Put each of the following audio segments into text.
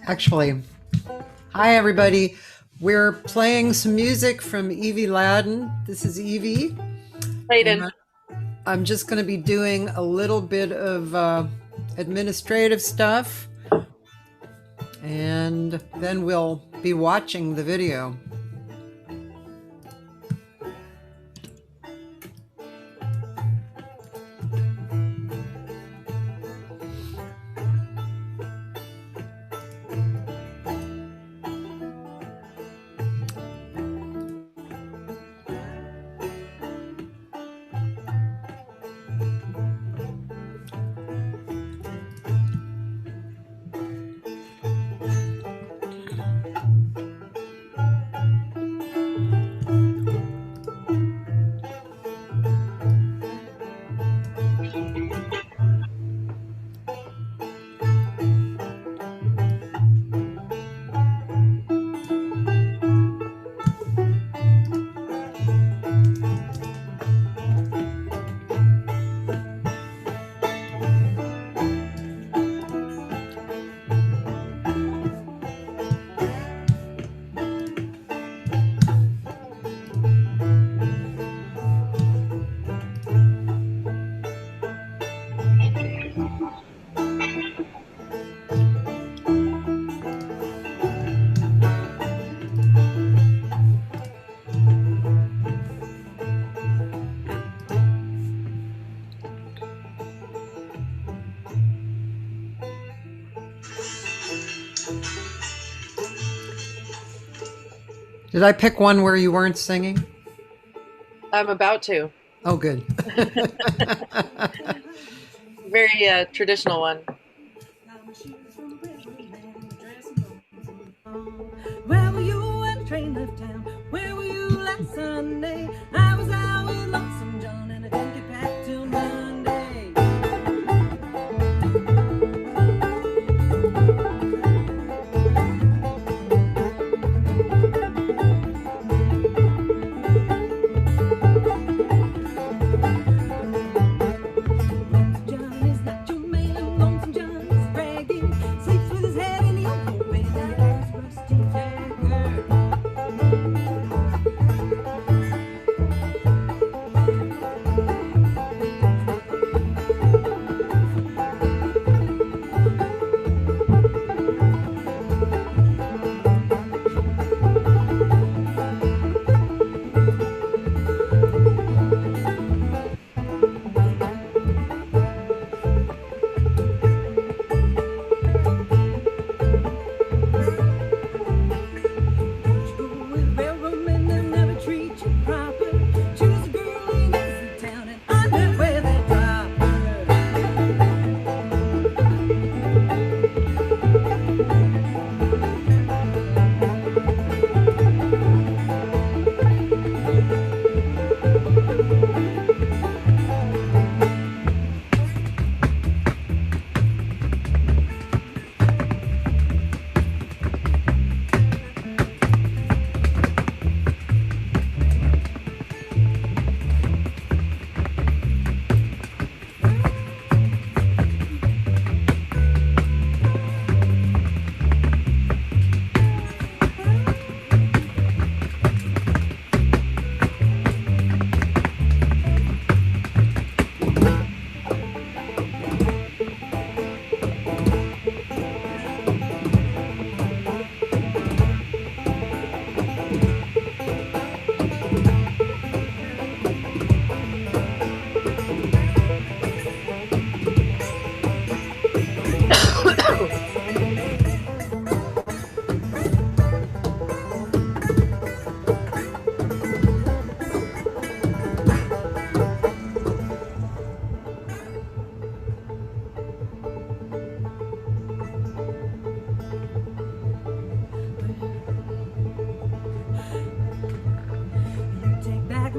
Actually, hi everybody. We're playing some music from Evie Ladin. This is Evie. Ladin. I'm just going to be doing a little bit of administrative stuff, and then we'll be watching the video. Did I pick one where you weren't singing? I'm about to. Oh, good. Very traditional one. Where were you when the train left town? Where were you last Sunday? I was out with Lonesome John and I didn't get back till Monday.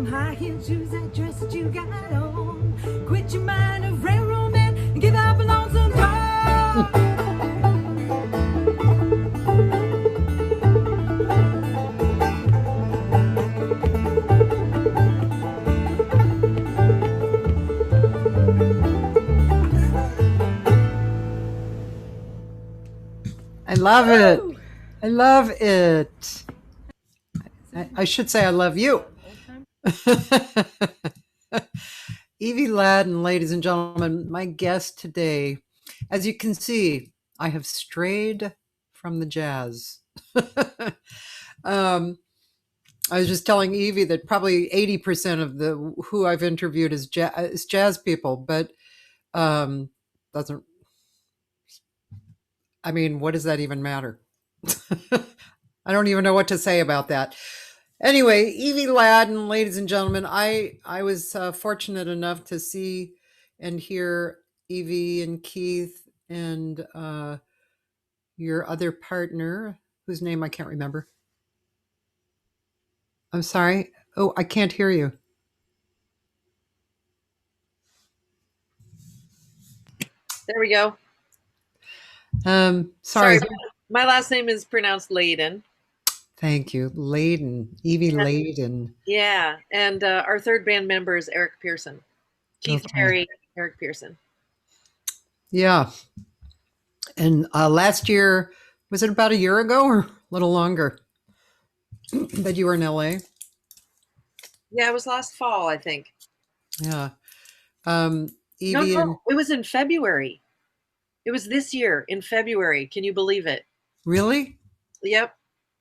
High heel shoes, that dress that you got on. Quit your mind of railroad man and give up a lonesome dog. love it. Woo! I love it. I should say I love you. Evie Ladin, ladies and gentlemen, my guest today. As you can see, I have strayed from the jazz. um, I was just telling Evie that probably 80% of the who I've interviewed is jazz people, but doesn't. I mean, what does that even matter? I don't even know what to say about that. Anyway, Evie Ladin, ladies and gentlemen, I was fortunate enough to see and hear Evie and Keith and your other partner, whose name I can't remember. I'm sorry. Oh, I can't hear you. There we go. Sorry. My last name is pronounced Ladin. Thank you, Ladin, Evie Ladin. Yeah, and our third band member is Eric Pearson. Keith Okay. Terry, Eric Pearson. Yeah. And last year, was it about a year ago or a little longer that you were in LA? Yeah, it was last fall, I think. Yeah. No, Evie and it was in February. It was this year in February. Can you believe it? really? Yep.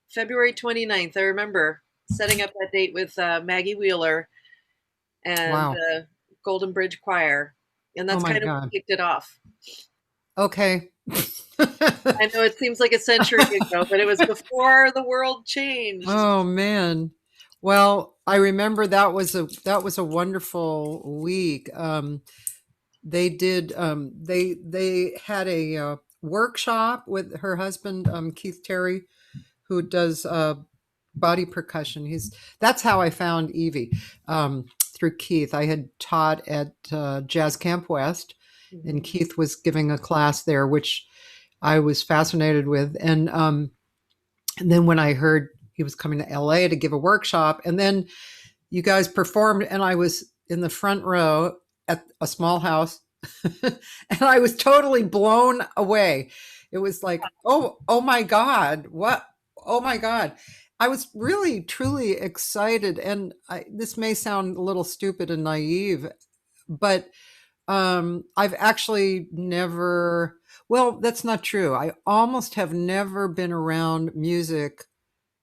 February 29th. I remember setting up that date with Maggie Wheeler and Wow. Golden Bridge Choir. And that's Oh my kind of God. what kicked it off. Okay. I know it seems like a century ago, but it was before the world changed. Oh man. Well, I remember that was a wonderful week. They did they had a workshop with her husband Keith Terry, who does body percussion. That's how I found Evie, through Keith. I had taught at Jazz Camp West, and Keith was giving a class there, which I was fascinated with. And then when I heard he was coming to LA to give a workshop, and then you guys performed, and I was in the front row at a small house, and I was totally blown away. It was like, oh my God, what? Oh my God. I was really, truly excited. And this may sound a little stupid and naive, but I've actually never, well, that's not true. I almost have never been around music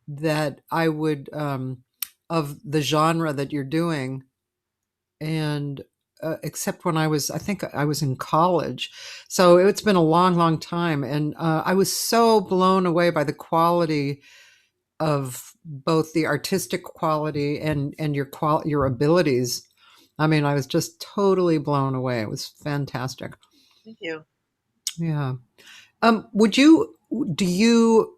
that I would, of the genre that you're doing. And except when I think I was in college. So it's been a long, long time. And I was so blown away by the quality of both the artistic quality and your abilities. I mean, I was just totally blown away. It was fantastic. Thank you. Yeah. Would you do you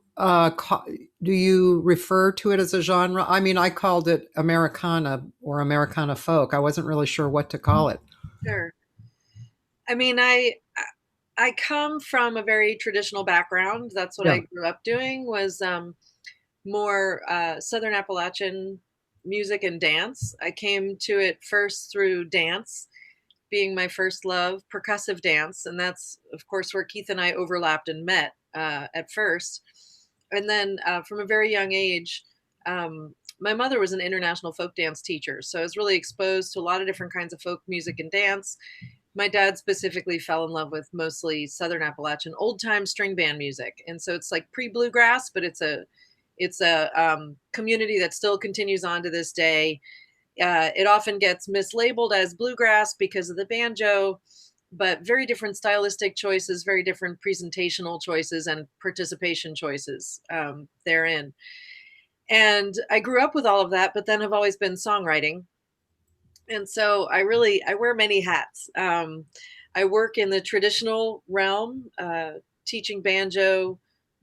do you refer to it as a genre? I mean, I called it Americana or Americana folk. I wasn't really sure what to call it. Sure. I mean, I come from a very traditional background. That's what Yeah. I grew up doing was more Southern Appalachian music and dance. I came to it first through dance, being my first love, percussive dance. And that's, of course, where Keith and I overlapped and met at first. And then from a very young age, my mother was an international folk dance teacher. So I was really exposed to a lot of different kinds of folk music and dance. My dad specifically fell in love with mostly Southern Appalachian old time string band music. And so it's like pre-bluegrass, but it's a community that still continues on to this day. It often gets mislabeled as bluegrass because of the banjo, but very different stylistic choices, very different presentational choices and participation choices therein. And I grew up with all of that, but then have always been songwriting. And so I wear many hats. I work in the traditional realm, teaching banjo,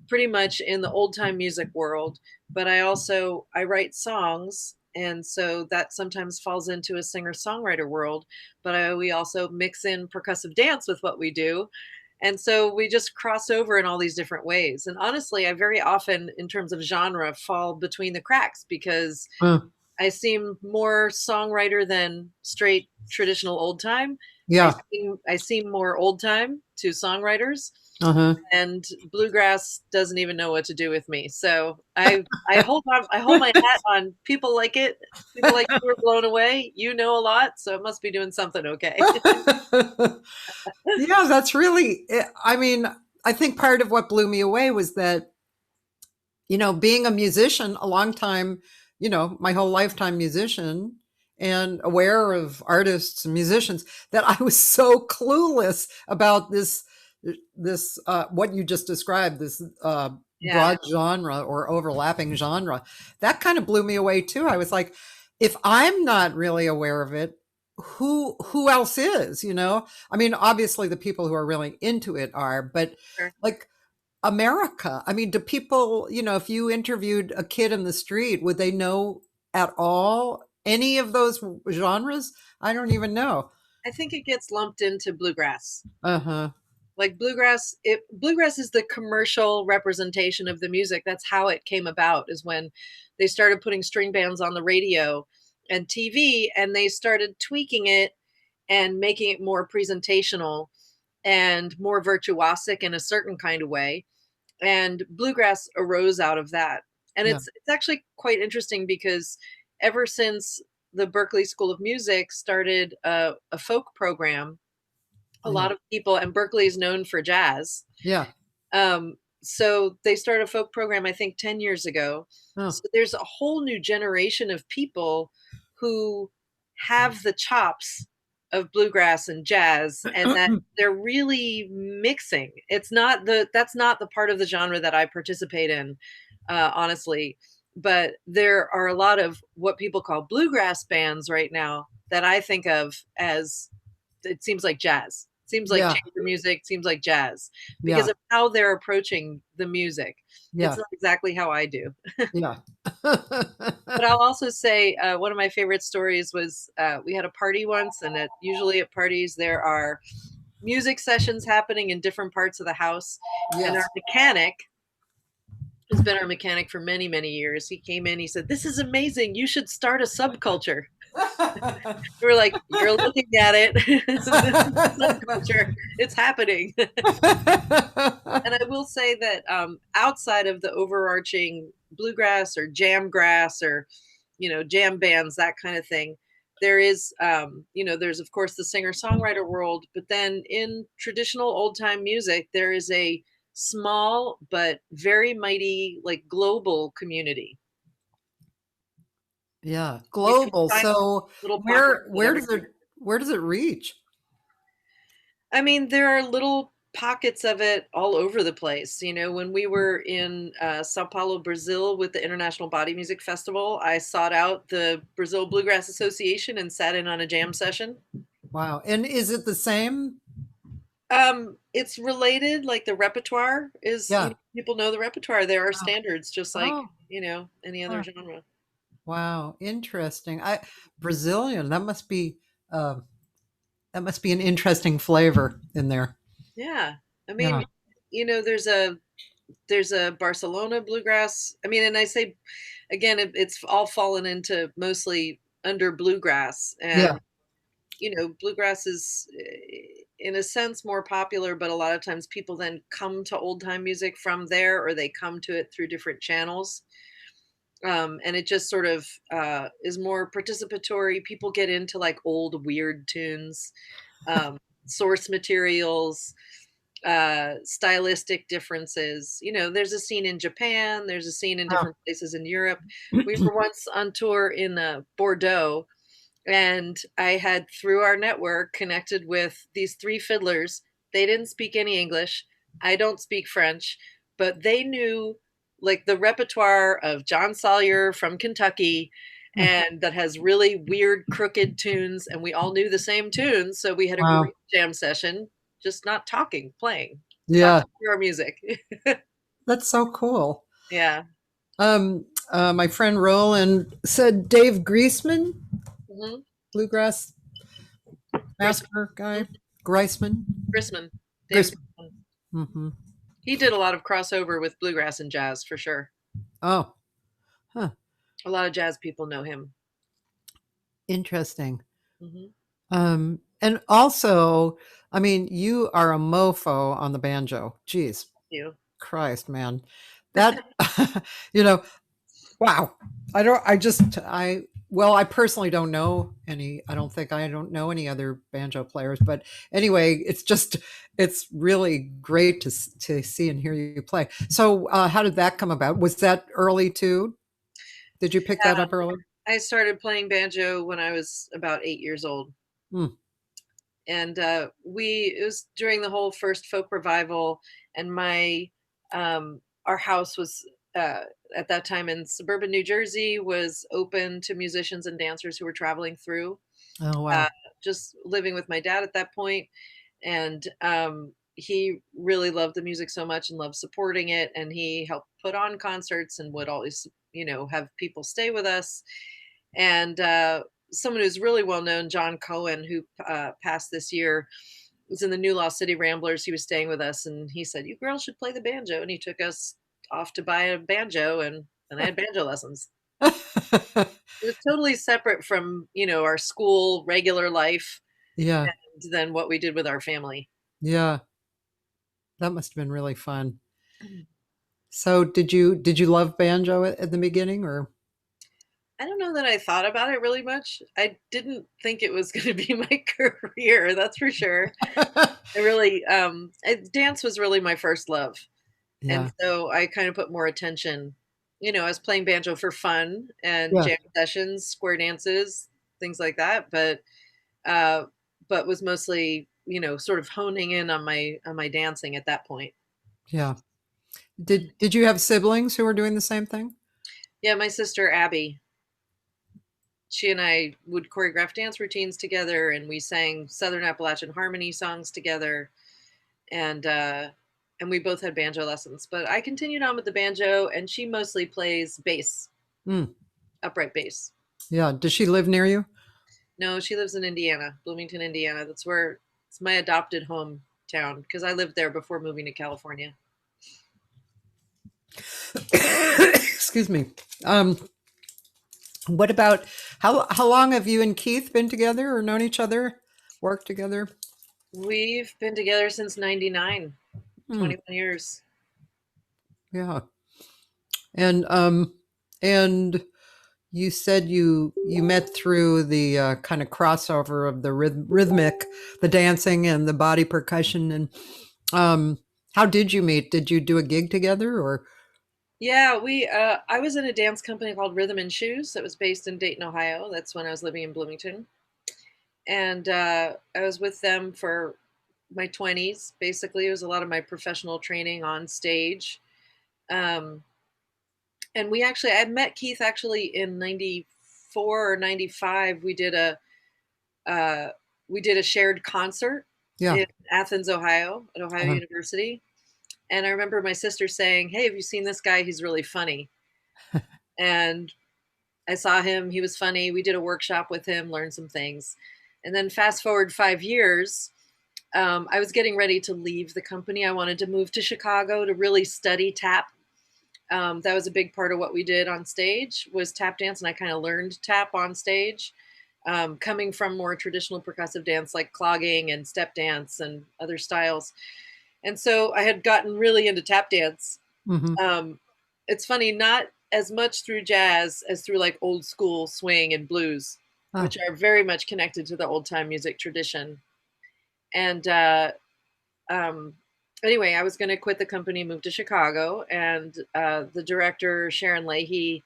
pretty much in the old time music world, but I write songs. And so that sometimes falls into a singer-songwriter world, but we also mix in percussive dance with what we do. And so we just cross over in all these different ways. And honestly, I very often, in terms of genre, fall between the cracks because I seem more songwriter than straight traditional old time. Yeah. I seem more old time to songwriters, Uh-huh. and bluegrass doesn't even know what to do with me. So I hold on, I hold my hat on. People like it. People like you were blown away. You know a lot, so it must be doing something okay. Yeah, that's really, I mean, I think part of what blew me away was that, being a musician, a long time, my whole lifetime musician and aware of artists and musicians, that I was so clueless about this what you just described, this Yeah, broad genre or overlapping genre. That kind of blew me away too. I was like, if I'm not really aware of it, who else is? I mean, obviously the people who are really into it are, but sure. like America. I mean, do people, if you interviewed a kid in the street, would they know at all any of those genres? I don't even know. I think it gets lumped into bluegrass. Uh-huh. Like bluegrass is the commercial representation of the music. That's how it came about, is when they started putting string bands on the radio and TV, and they started tweaking it and making it more presentational and more virtuosic in a certain kind of way. And bluegrass arose out of that. And Yeah. it's actually quite interesting because ever since the Berklee School of Music started a folk program, a Yeah. lot of people, and Berklee is known for jazz. Yeah. So they started a folk program, I think 10 years ago. Oh. So there's a whole new generation of people who have the chops of bluegrass and jazz, and that they're really mixing. That's not the part of the genre that I participate in, honestly. But there are a lot of what people call bluegrass bands right now that I think of as, it seems like jazz. Seems like Yeah. chamber music, seems like jazz because Yeah. of how they're approaching the music. It's Yeah. not exactly how I do. Yeah. But I'll also say one of my favorite stories was we had a party once, and usually at parties there are music sessions happening in different parts of the house. And Yes. our mechanic, who's been our mechanic for many, many years, he came in, he said, "This is amazing. You should start a subculture." We were like, "You're looking at it." This is subculture. It's happening. And I will say that outside of the overarching bluegrass or jam grass or, jam bands, that kind of thing, there is, there's of course the singer-songwriter world, but then in traditional old-time music, there is a small but very mighty, like, global community. Yeah. You can Global. find So little pockets where of it where does it everywhere. where does it reach? I mean, there are little pockets of it all over the place. When we were in Sao Paulo, Brazil with the International Body Music Festival, I sought out the Brazil Bluegrass Association and sat in on a jam session. Wow. And is it the same? It's related, like the repertoire is, Yeah. people know the repertoire. There are Wow. standards, just like, Oh. any other Huh. genre. Wow. Interesting. Brazilian, uh that must be an interesting flavor in there. Yeah. I Yeah. mean, there's a Barcelona bluegrass. I mean, and I say again, it's all fallen into mostly under bluegrass, Yeah. and bluegrass is in a sense more popular, but a lot of times people then come to old time music from there, or they come to it through different channels. And it just sort of is more participatory. People get into like old weird tunes, um, source materials, stylistic differences. There's a scene in Japan, there's a scene in Oh. different places in Europe. We were once on tour in Bordeaux, and I had, through our network, connected with these three fiddlers. They didn't speak any English. I don't speak French, but they knew like the repertoire of John Sawyer from Kentucky, and that has really weird, crooked tunes, and we all knew the same tunes. So we had a Wow. great jam session, just not talking, playing, Yeah. talking through our music. That's so cool. Yeah. My friend Roland said Dave Griesman, Hmm. bluegrass Chris, master guy. Griesman. Chrisman, Dave. Grisman. Mm-hmm. He did a lot of crossover with bluegrass and jazz for sure. Oh, huh. A lot of jazz people know him. Interesting. Hmm. And also, I mean, you are a mofo on the banjo. Jeez, You. Christ, man. That, you know, wow. I don't, I just, I, well, I personally don't know any, I don't know any other banjo players, but anyway, it's just, it's really great to see and hear you play. So, how did that come about? Was that early too? Did you pick that Yeah, up early? I started playing banjo when I was about 8 years old. Hmm. And it was during the whole first folk revival, and our house was uh, at that time in suburban New Jersey, was open to musicians and dancers who were traveling through. Oh, uh, wow. just living with my dad at that point, and he really loved the music so much and loved supporting it, and he helped put on concerts and would always, have people stay with us. And someone who's really well known, John Cohen, who passed this year, was in the New Lost City Ramblers. He was staying with us, and he said, "You girls should play the banjo." And he took us off to buy a banjo, and I had banjo lessons. It was totally separate from our school regular life Yeah. than what we did with our family. Yeah. That must have been really fun. So did you love banjo at the beginning or? I don't know that I thought about it really much. I didn't think it was going to be my career, that's for sure. Dance was really my first love. And Yeah. so I kind of put more attention. I was playing banjo for fun and Yeah. jam sessions, square dances, things like that, uh, but was mostly, sort of honing in on my dancing at that point. Yeah. Did you have siblings who were doing the same thing? Yeah, my sister Abby, she and I would choreograph dance routines together, and we sang Southern Appalachian harmony songs together, and we both had banjo lessons. But I continued on with the banjo, and she mostly plays bass, Mm. upright bass. Yeah. Does she live near you? No, she lives in Indiana, Bloomington, Indiana. That's where it's my adopted hometown because I lived there before moving to California. Excuse me. Um, what about how long have you and Keith been together or known each other, worked together? We've been together since 99, Hmm. 21 years. Yeah. And you said you met through the kind of crossover of the rhythmic, the dancing and the body percussion. And how did you meet? Did you do a gig together or? Yeah, I was in a dance company called Rhythm and Shoes that was based in Dayton, Ohio. That's when I was living in Bloomington. And I was with them for my 20s. Basically, it was a lot of my professional training on stage. Um, and I had met Keith actually in 94 or 95. Uh, we did a shared concert Yeah. in Athens, Ohio, at Ohio Uh-huh. University. And I remember my sister saying, "Hey, have you seen this guy? He's really funny." And I saw him. He was funny. We did a workshop with him, learned some things. And then fast forward 5 years, I was getting ready to leave the company. I wanted to move to Chicago to really study tap. That was a big part of what we did on stage was tap dance, and I kind of learned tap on stage, coming from more traditional percussive dance like clogging and step dance and other styles. And so I had gotten really into tap dance. Hmm. Um, it's funny, not as much through jazz as through like old school swing and blues, Oh. which are very much connected to the old time music tradition. And um, anyway, I was going to quit the company, move to Chicago, and the director, Sharon Leahy,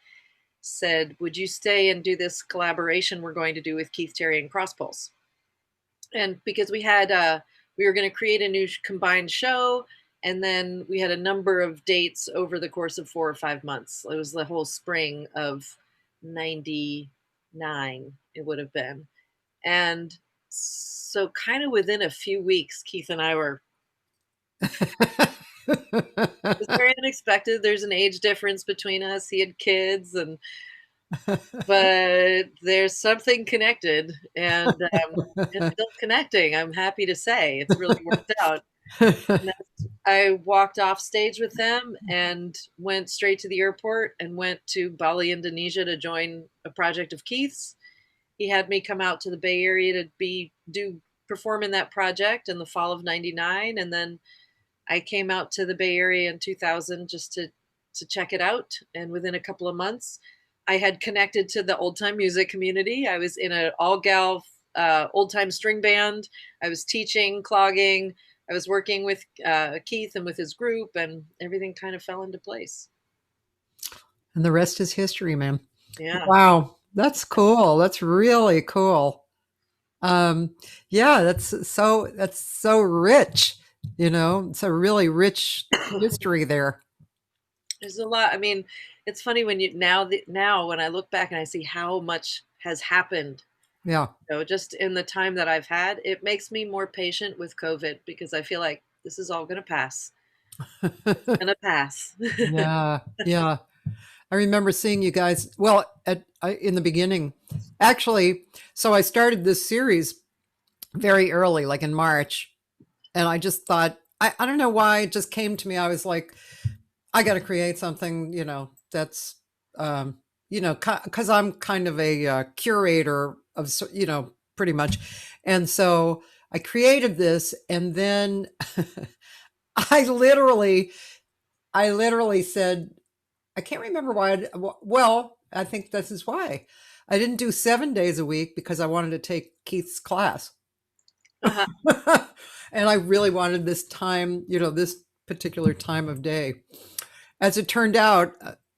said, "Would you stay and do this collaboration we're going to do with Keith Terry and Cross Pulse?" And because we were going to create a new combined show, and then we had a number of dates over the course of 4 or 5 months. It was the whole spring of 99, it would have been. And so kind of within a few weeks, Keith and I were, it was very unexpected. There's an age difference between us. He had kids, but there's something connected, and it's still connecting. I'm happy to say it's really worked out. And I walked off stage with them and went straight to the airport and went to Bali, Indonesia to join a project of Keith's. He had me come out to the Bay Area to do perform in that project in the fall of '99, and then I came out to the Bay Area in 2000 just to check it out. And within a couple of months, I had connected to the old time music community. I was in an all gal old time string band. I was teaching clogging. I was working with Keith and with his group, and everything kind of fell into place. And the rest is history, man. Yeah. Wow, that's cool. That's really cool. Yeah, that's so rich. You know, it's a really rich history there. There's a lot. I mean, it's funny when you now when I look back and I see how much has happened. Yeah. Just in the time that I've had, it makes me more patient with COVID because I feel like this is all going to pass. It's going to pass. Yeah, yeah. I remember seeing you guys. Well, in the beginning, actually. So I started this series very early, like in March, and I just thought I don't know why it just came to me. I was like, I got to create something, that's, because I'm kind of a curator of, pretty much, and so I created this, and then I literally, I literally said, I can't remember why. Well, I think this is why I didn't do 7 days a week because I wanted to take Keith's class. Uh-huh. And I really wanted this time, this particular time of day. As it turned out,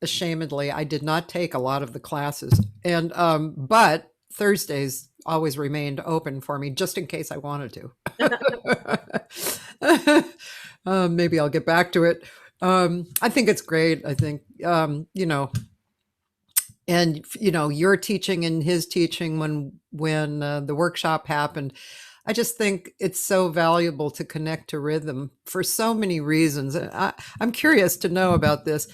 ashamedly, I did not take a lot of the classes, and but Thursdays always remained open for me just in case I wanted to. Maybe I'll get back to it. I think it's great. I think and your teaching and his teaching when the workshop happened. I just think it's so valuable to connect to rhythm for so many reasons. I'm curious to know about this.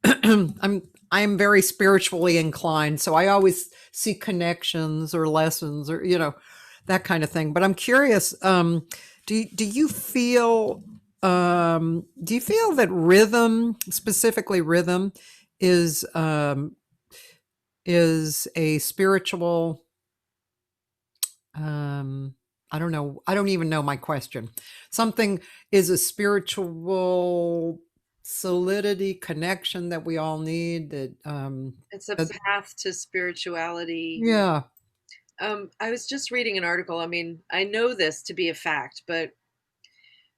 I'm very spiritually inclined, so I always see connections or lessons or that kind of thing. But I'm curious. Do you feel that rhythm, specifically rhythm, is a spiritual? I don't know. I don't even know my question. Something is a spiritual solidity connection that we all need. It's a That path to spirituality. yeah, I was just reading an article. I mean, I know this to be a fact, but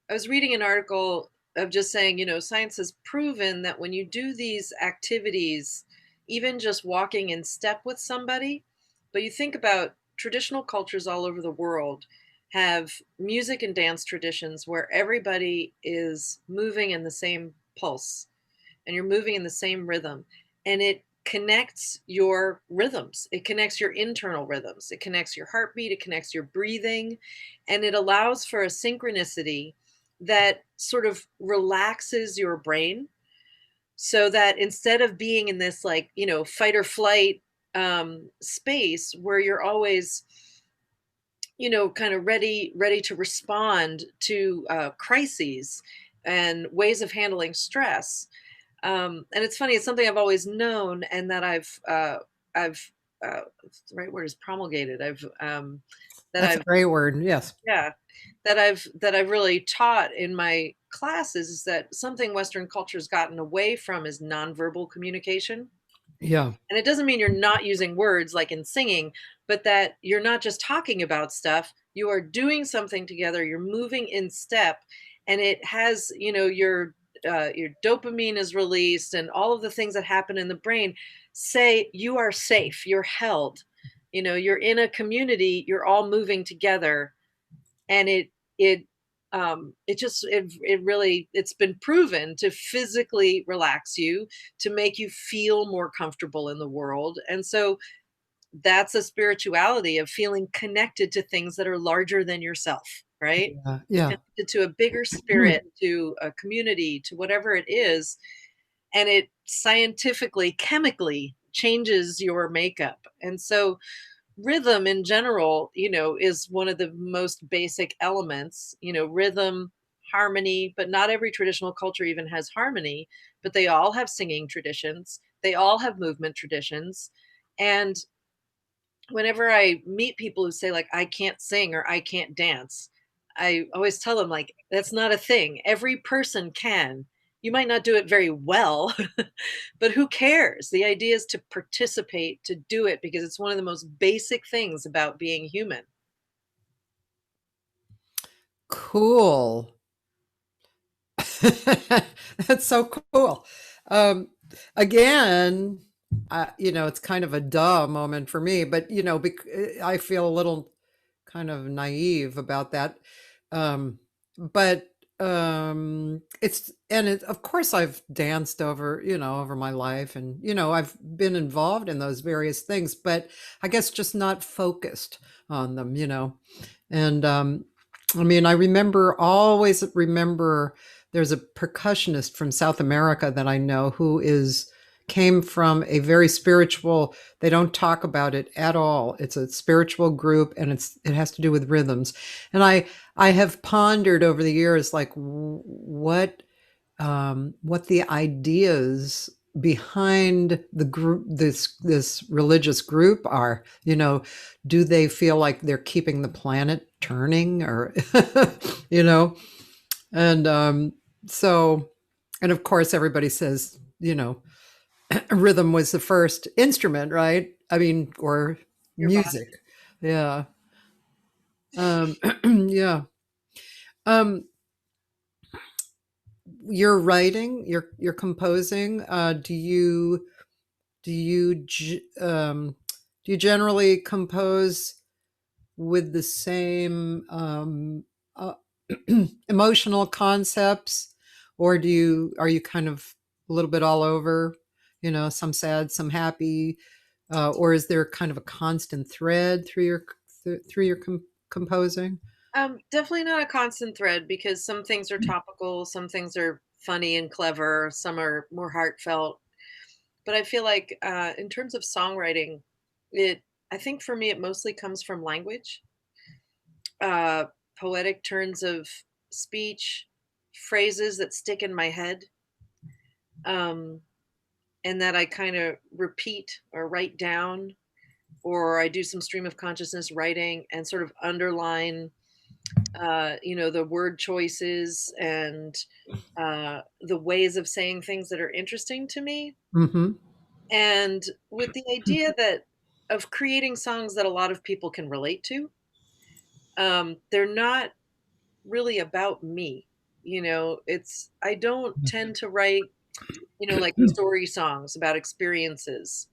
I was reading an article of just saying, science has proven that when you do these activities, even just walking in step with somebody, but you think about traditional cultures all over the world have music and dance traditions where everybody is moving in the same pulse and you're moving in the same rhythm. And it connects your rhythms. It connects your internal rhythms. It connects your heartbeat. It connects your breathing. And it allows for a synchronicity that sort of relaxes your brain so that instead of being in this fight or flight space where you're always kind of ready to respond to crises and ways of handling stress. And it's funny, it's something I've always known, and that I've the right word is promulgated. that's a great word. Yes. Yeah, that I've really taught in my classes is that something Western culture's gotten away from is nonverbal communication. Yeah. And it doesn't mean you're not using words like in singing, but that you're not just talking about stuff. You are doing something together. You're moving in step, and it has, your dopamine is released, and all of the things that happen in the brain say you are safe. You're held. You're in a community. You're all moving together, and it really, it's been proven to physically relax you, to make you feel more comfortable in the world. And so that's a spirituality of feeling connected to things that are larger than yourself, right? Yeah. Connected to a bigger spirit, to a community, to whatever it is. And it scientifically, chemically changes your makeup. And so rhythm in general, is one of the most basic elements, rhythm, harmony, but not every traditional culture even has harmony, but they all have singing traditions. They all have movement traditions. And whenever I meet people who say like I can't sing or I can't dance, I always tell them like that's not a thing. Every person can. You might not do it very well, but who cares? The idea is to participate, to do it because it's one of the most basic things about being human. Cool. That's so cool. Um, again, it's kind of a duh moment for me, but I feel a little kind of naive about that. Um, but of course I've danced over my life, and I've been involved in those various things, but I guess just not focused on them. And I mean, always remember there's a percussionist from South America that I know who came from a very spiritual, they don't talk about it at all. It's a spiritual group, and it has to do with rhythms. And I have pondered over the years like what the ideas behind the group, this religious group are. Do they feel like they're keeping the planet turning, or you know and so, and of course everybody says, rhythm was the first instrument, right? I mean, or Your body. music. Yeah. Yeah. um you're writing, you're composing. Do you do you generally compose with the same emotional concepts, or are you kind of a little bit all over? Some sad, some happy, or is there kind of a constant thread through your composing? Definitely not a constant thread because some things are topical, some things are funny and clever, some are more heartfelt. But I feel like in terms of songwriting, it I think for me it mostly comes from language, uh, poetic turns of speech, phrases that stick in my head, um, and that I kind of repeat or write down, or I do some stream of consciousness writing and sort of underline, the word choices and the ways of saying things that are interesting to me. Hmm. And with the idea that of creating songs that a lot of people can relate to, they're not really about me. I don't tend to write, like story songs about experiences.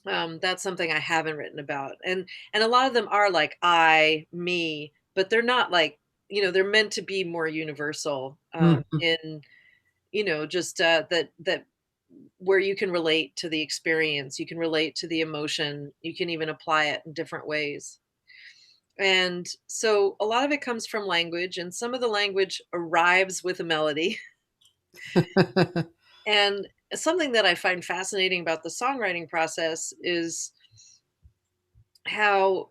That's something I haven't written about. And a lot of them are like I, me, but they're not like, they're meant to be more universal, Hmm. in, just that where you can relate to the experience, you can relate to the emotion, you can even apply it in different ways. And so a lot of it comes from language, and some of the language arrives with a melody. And something that I find fascinating about the songwriting process is how,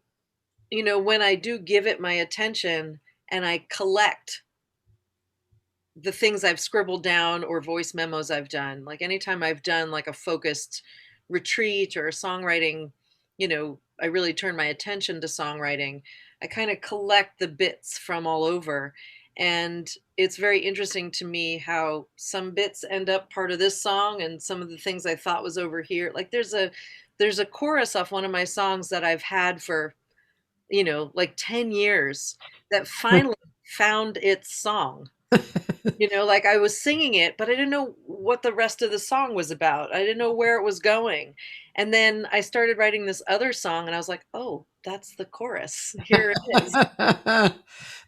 when I do give it my attention and I collect the things I've scribbled down or voice memos I've done, like anytime I've done like a focused retreat or a songwriting, I really turn my attention to songwriting. I kind of collect the bits from all over. And it's very interesting to me how some bits end up part of this song and some of the things I thought was over here. Like there's a chorus off one of my songs that I've had for, like 10 years that finally found its song. Like I was singing it, but I didn't know what the rest of the song was about. I didn't know where it was going. And then I started writing this other song and I was like, oh, that's the chorus. Here it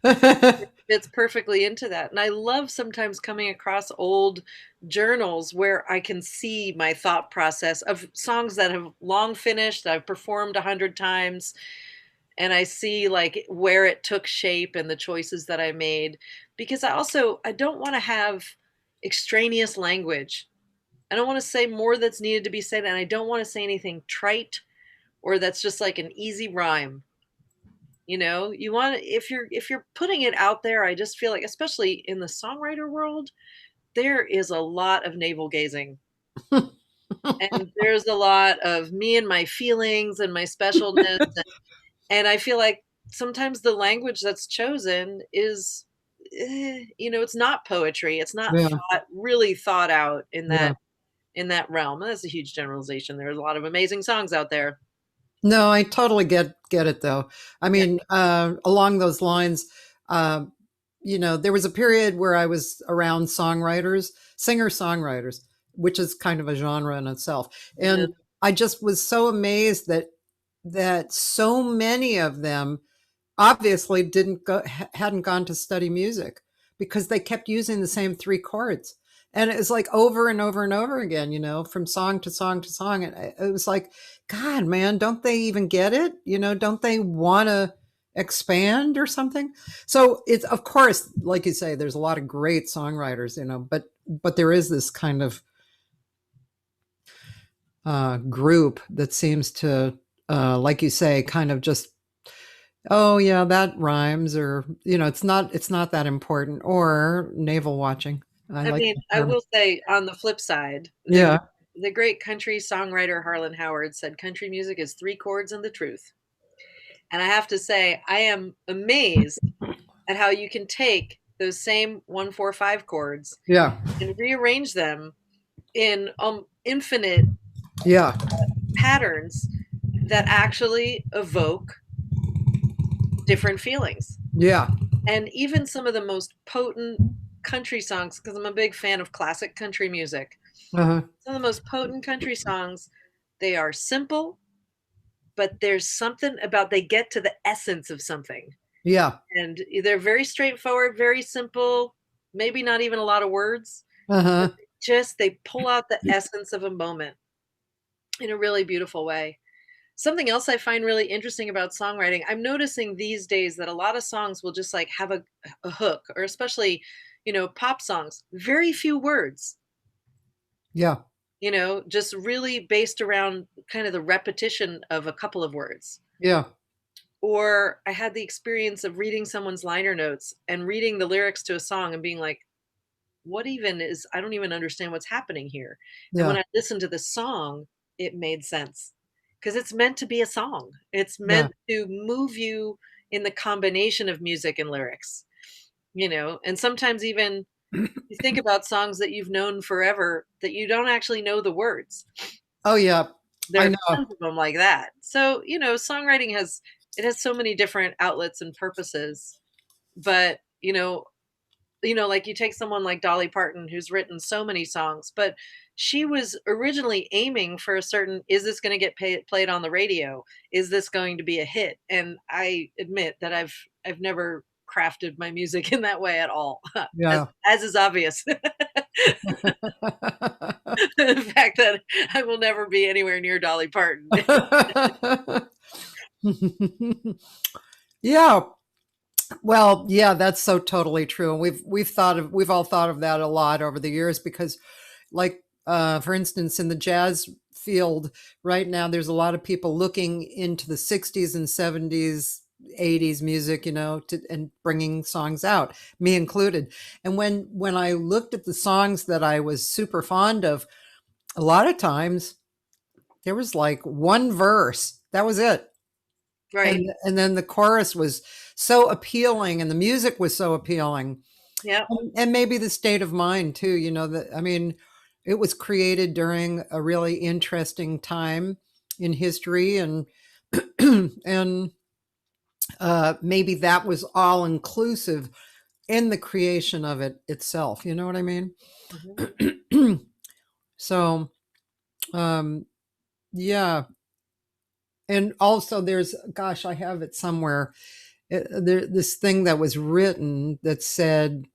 is. It's perfectly into that. And I love sometimes coming across old journals where I can see my thought process of songs that have long finished, that I've performed 100 times, and I see like where it took shape and the choices that I made, because I don't want to have extraneous language. I don't want to say more that's needed to be said, and I don't want to say anything trite or that's just like an easy rhyme. You want if you're putting it out there, I just feel like especially in the songwriter world, there is a lot of navel gazing. And there's a lot of me and my feelings and my specialness. And I feel like sometimes the language that's chosen is, it's not poetry. It's not Yeah, really thought out yeah. in that realm. That's a huge generalization. There's a lot of amazing songs out there. No, I totally get it though. I Yeah. mean, along those lines, uh, there was a period where I was around songwriters, singer-songwriters, which is kind of a genre in itself. Mhm. And I just was so amazed that so many of them obviously didn't go hadn't gone to study music because they kept using the same three chords, and it was like over and over and over again, from song to song to song. And it was like, god, man, don't they even get it? Don't they want to expand or something? So it's, of course, like you say, there's a lot of great songwriters, but there is this kind of group that seems to, like you say, kind of just, oh yeah, that rhymes, or it's not that important, or navel watching. I I like mean, the I term. will say on the flip side, Yeah. the great country songwriter Harlan Howard said country music is three chords and the truth. And I have to say, I am amazed at how you can take those same 1, 4, 5 chords Yeah. and rearrange them in infinite Yeah. patterns that actually evoke different feelings. Yeah. And even some of the most potent country songs, because I'm a big fan of classic country music, Uh-huh. some of the most potent country songs, they are simple, but there's something about they get to the essence of something. Yeah. And they're very straightforward, very simple, maybe not even a lot of words, but Uh-huh. they pull out the essence of a moment in a really beautiful way. Something else I find really interesting about songwriting, I'm noticing these days that a lot of songs will just like have a hook, or especially, pop songs, very few words, Yeah. just really based around kind of the repetition of a couple of words. Yeah. Or I had the experience of reading someone's liner notes and reading the lyrics to a song and being like, what even is, I don't even understand what's happening here. And when Yeah. I listened to the song, it made sense because it's meant to be a song. It's Yeah. meant to move you in the combination of music and lyrics, and sometimes even you think about songs that you've known forever that you don't actually know the words. Oh yeah. There I are know. tons of them like that. So, songwriting has so many different outlets and purposes, but like you take someone like Dolly Parton, who's written so many songs, but she was originally aiming for a certain, is this going to get played on the radio? Is this going to be a hit? And I admit that I've never crafted my music in that way at all, Yeah. as is obvious. The fact that I will never be anywhere near Dolly Parton. Yeah. Well, yeah, that's so totally true. And we've all thought of that a lot over the years because, like, for instance, in the jazz field right now, there's a lot of people looking into the 60s and 70s, 80s music, and bringing songs out, me included. And when I looked at the songs that I was super fond of, a lot of times there was like one verse. That was it. Right. And then the chorus was so appealing, and the music was so appealing. Yeah. And maybe the state of mind too, that, I mean, it was created during a really interesting time in history, and and maybe that was all inclusive in the creation of it itself. You know what I mean? Mhm. So, um, yeah. And also, gosh, I have it somewhere. This thing that was written that said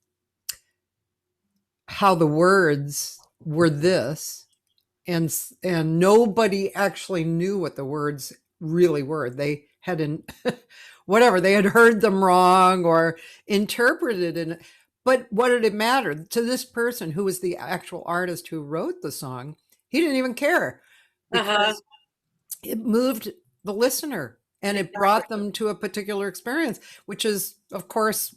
how the words were this, and nobody actually knew what the words really were. They hadn't whatever, they had heard them wrong or interpreted it. But what did it matter to this person who was the actual artist who wrote the song? He didn't even care Uh-huh. because it moved the listener, and it Exactly. brought them to a particular experience, which is, of course,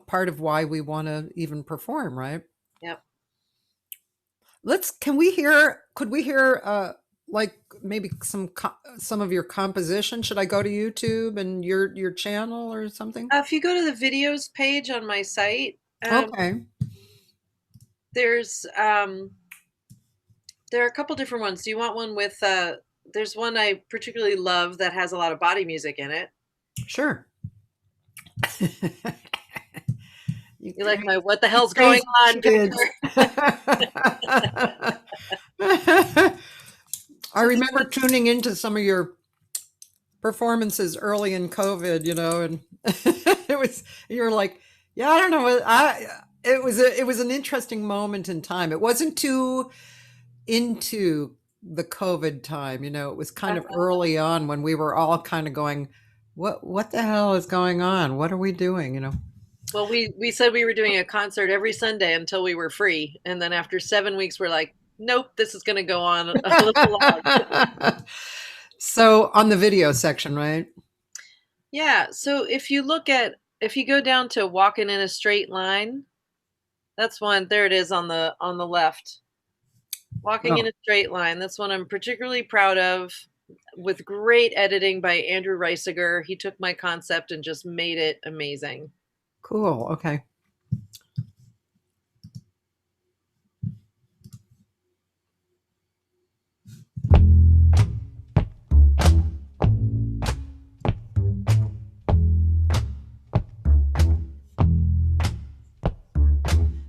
part of why we want to even perform, right? Yep. Can we hear, could we hear, like maybe some of your composition? Should I go to YouTube and your channel or something? If you go to the videos page on my site, Okay. there's there are a couple different ones. Do you want one with there's one I particularly love that has a lot of body music in it. Sure. You like my what the hell's going on picture? I remember tuning into some of your performances early in COVID, you know, and you're like, yeah, I don't know. It was an interesting moment in time. It wasn't too into the COVID time, you know, it was kind of early on when we were all kind of going, what the hell is going on? What are we doing? You know? Well, we said we were doing a concert every Sunday until we were free. And then after 7 weeks, we're like, nope, this is going to go on a little long. So on the video section, right? Yeah. So if you go down to Walking in a Straight Line, that's one. There it is on the left. Walking in a Straight Line. That's one I'm particularly proud of, with great editing by Andrew Reisiger. He took my concept and just made it amazing. Cool. Okay.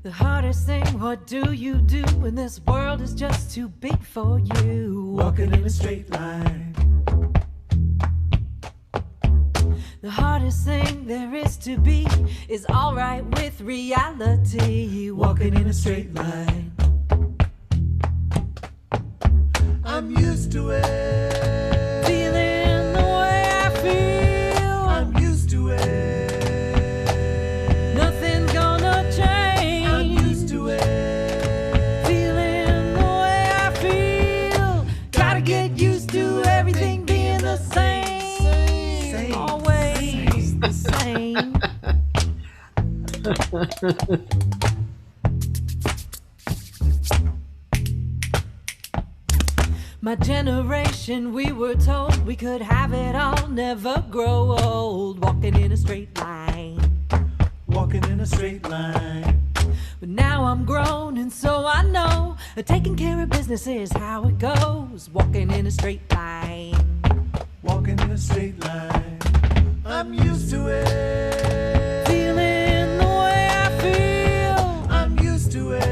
The hardest thing, what do you do when this world is just too big for you? Walking in a straight line. The hardest thing there is to be is all right with reality. Walking in a straight line. I'm used to it. Feeling the way I feel. I'm used to it. Nothing's gonna change. I'm used to it. Feeling the way I feel. Gotta get used to everything being the same. Always the same. My generation, we were told we could have it all, never grow old. Walking in a straight line. Walking in a straight line. But now I'm grown and so I know taking care of business is how it goes. Walking in a straight line. Walking in a straight line. I'm used to it. Feeling the way I feel. I'm used to it.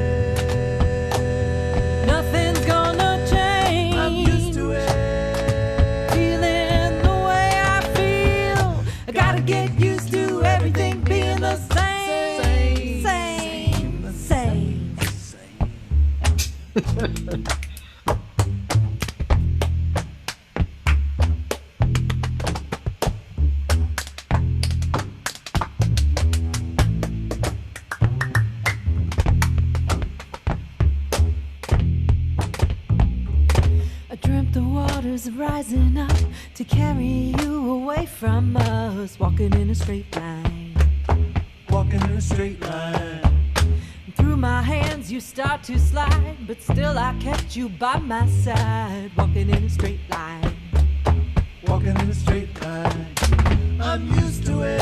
Nothing's gonna change. I'm used to it. Feeling the way I feel. I gotta get used to everything being the same. Same. I dreamt the waters rising up to carry you away from us. Walking in a straight line. Walking in a straight line. Through my hands you start to slide, but still I kept you by my side. Walking in a straight line. Walking in a straight line. I'm used to it.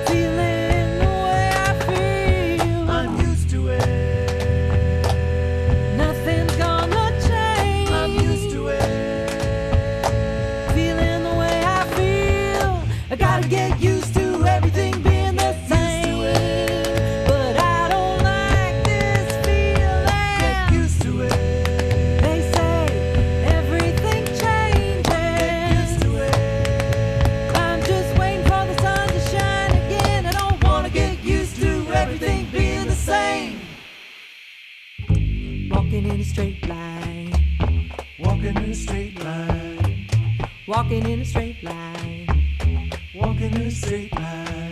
Feeling the way I feel. I'm used to it. Nothing's gonna change. I'm used to it. Feeling the way I feel. I gotta get used to everything being the same. But I don't like this feeling. Get used to it. They say everything changes. Get used to it. I'm just waiting for the sun to shine again. I don't wanna get used to everything being the same. Walking in a straight line. Walking in a straight line. Walking in a straight line. Walking in a straight line.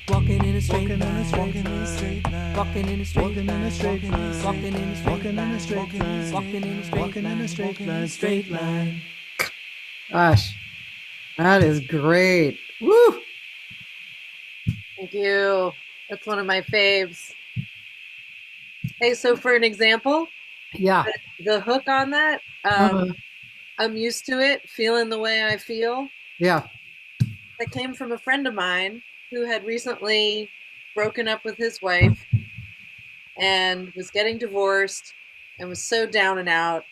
Walking in a straight Walking in a line. straight line. Walking in a straight Walking in a line. straight line. Walking in a straight Walking in a line. straight line. Walking in a straight Walking in a line. straight line. Straight line. Gosh, that is great. Woo! Thank you. That's one of my faves. Hey, so for an example, Yeah. the hook on that, Uh-huh. I'm used to it, feeling the way I feel. Yeah. That came from a friend of mine who had recently broken up with his wife and was getting divorced and was so down and out.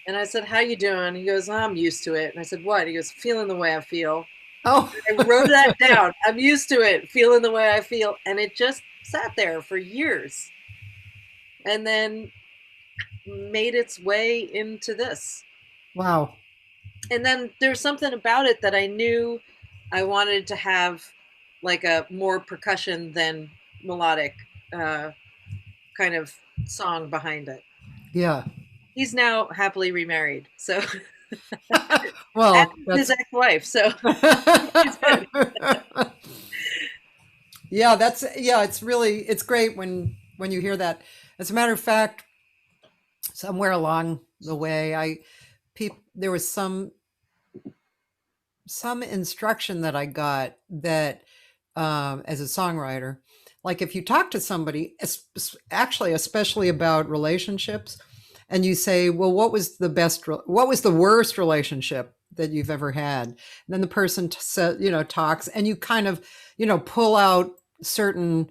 And I said, "How you doing?" He goes, "I'm used to it." And I said, "What?" He goes, "Feeling the way I feel." Oh. I wrote that down. I'm used to it, feeling the way I feel. And it just sat there for years and then made its way into this. Wow. And then there's something about it that I knew I wanted to have like a more percussion than melodic uh, kind of song behind it. Yeah. He's now happily remarried. So, as Well, his that's ex wife. So, it's good. yeah, it's really it's great when you hear that. As a matter of fact, somewhere along the way, there was some instruction that I got that as a songwriter, like if you talk to somebody, actually, especially about relationships, and you say, "Well, what was the worst relationship that you've ever had?" And then the person talks, and you kind of, pull out certain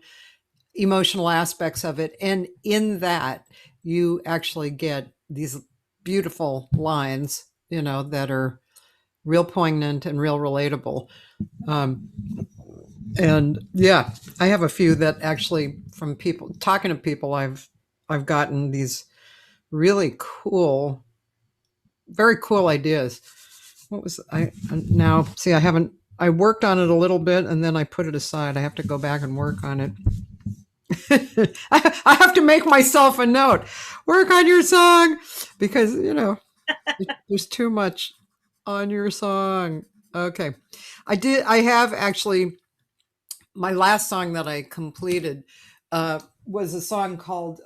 emotional aspects of it, and in that, you actually get these beautiful lines, that are real poignant and real relatable. Um, and yeah, I have a few that actually from people talking to people, I've gotten these really cool, very cool ideas. What was I now? See, I worked on it a little bit and then I put it aside. I have to go back and work on it. I have to make myself a note. Work on your song because there's too much on your song. Okay. I have actually, my last song that I completed was a song called,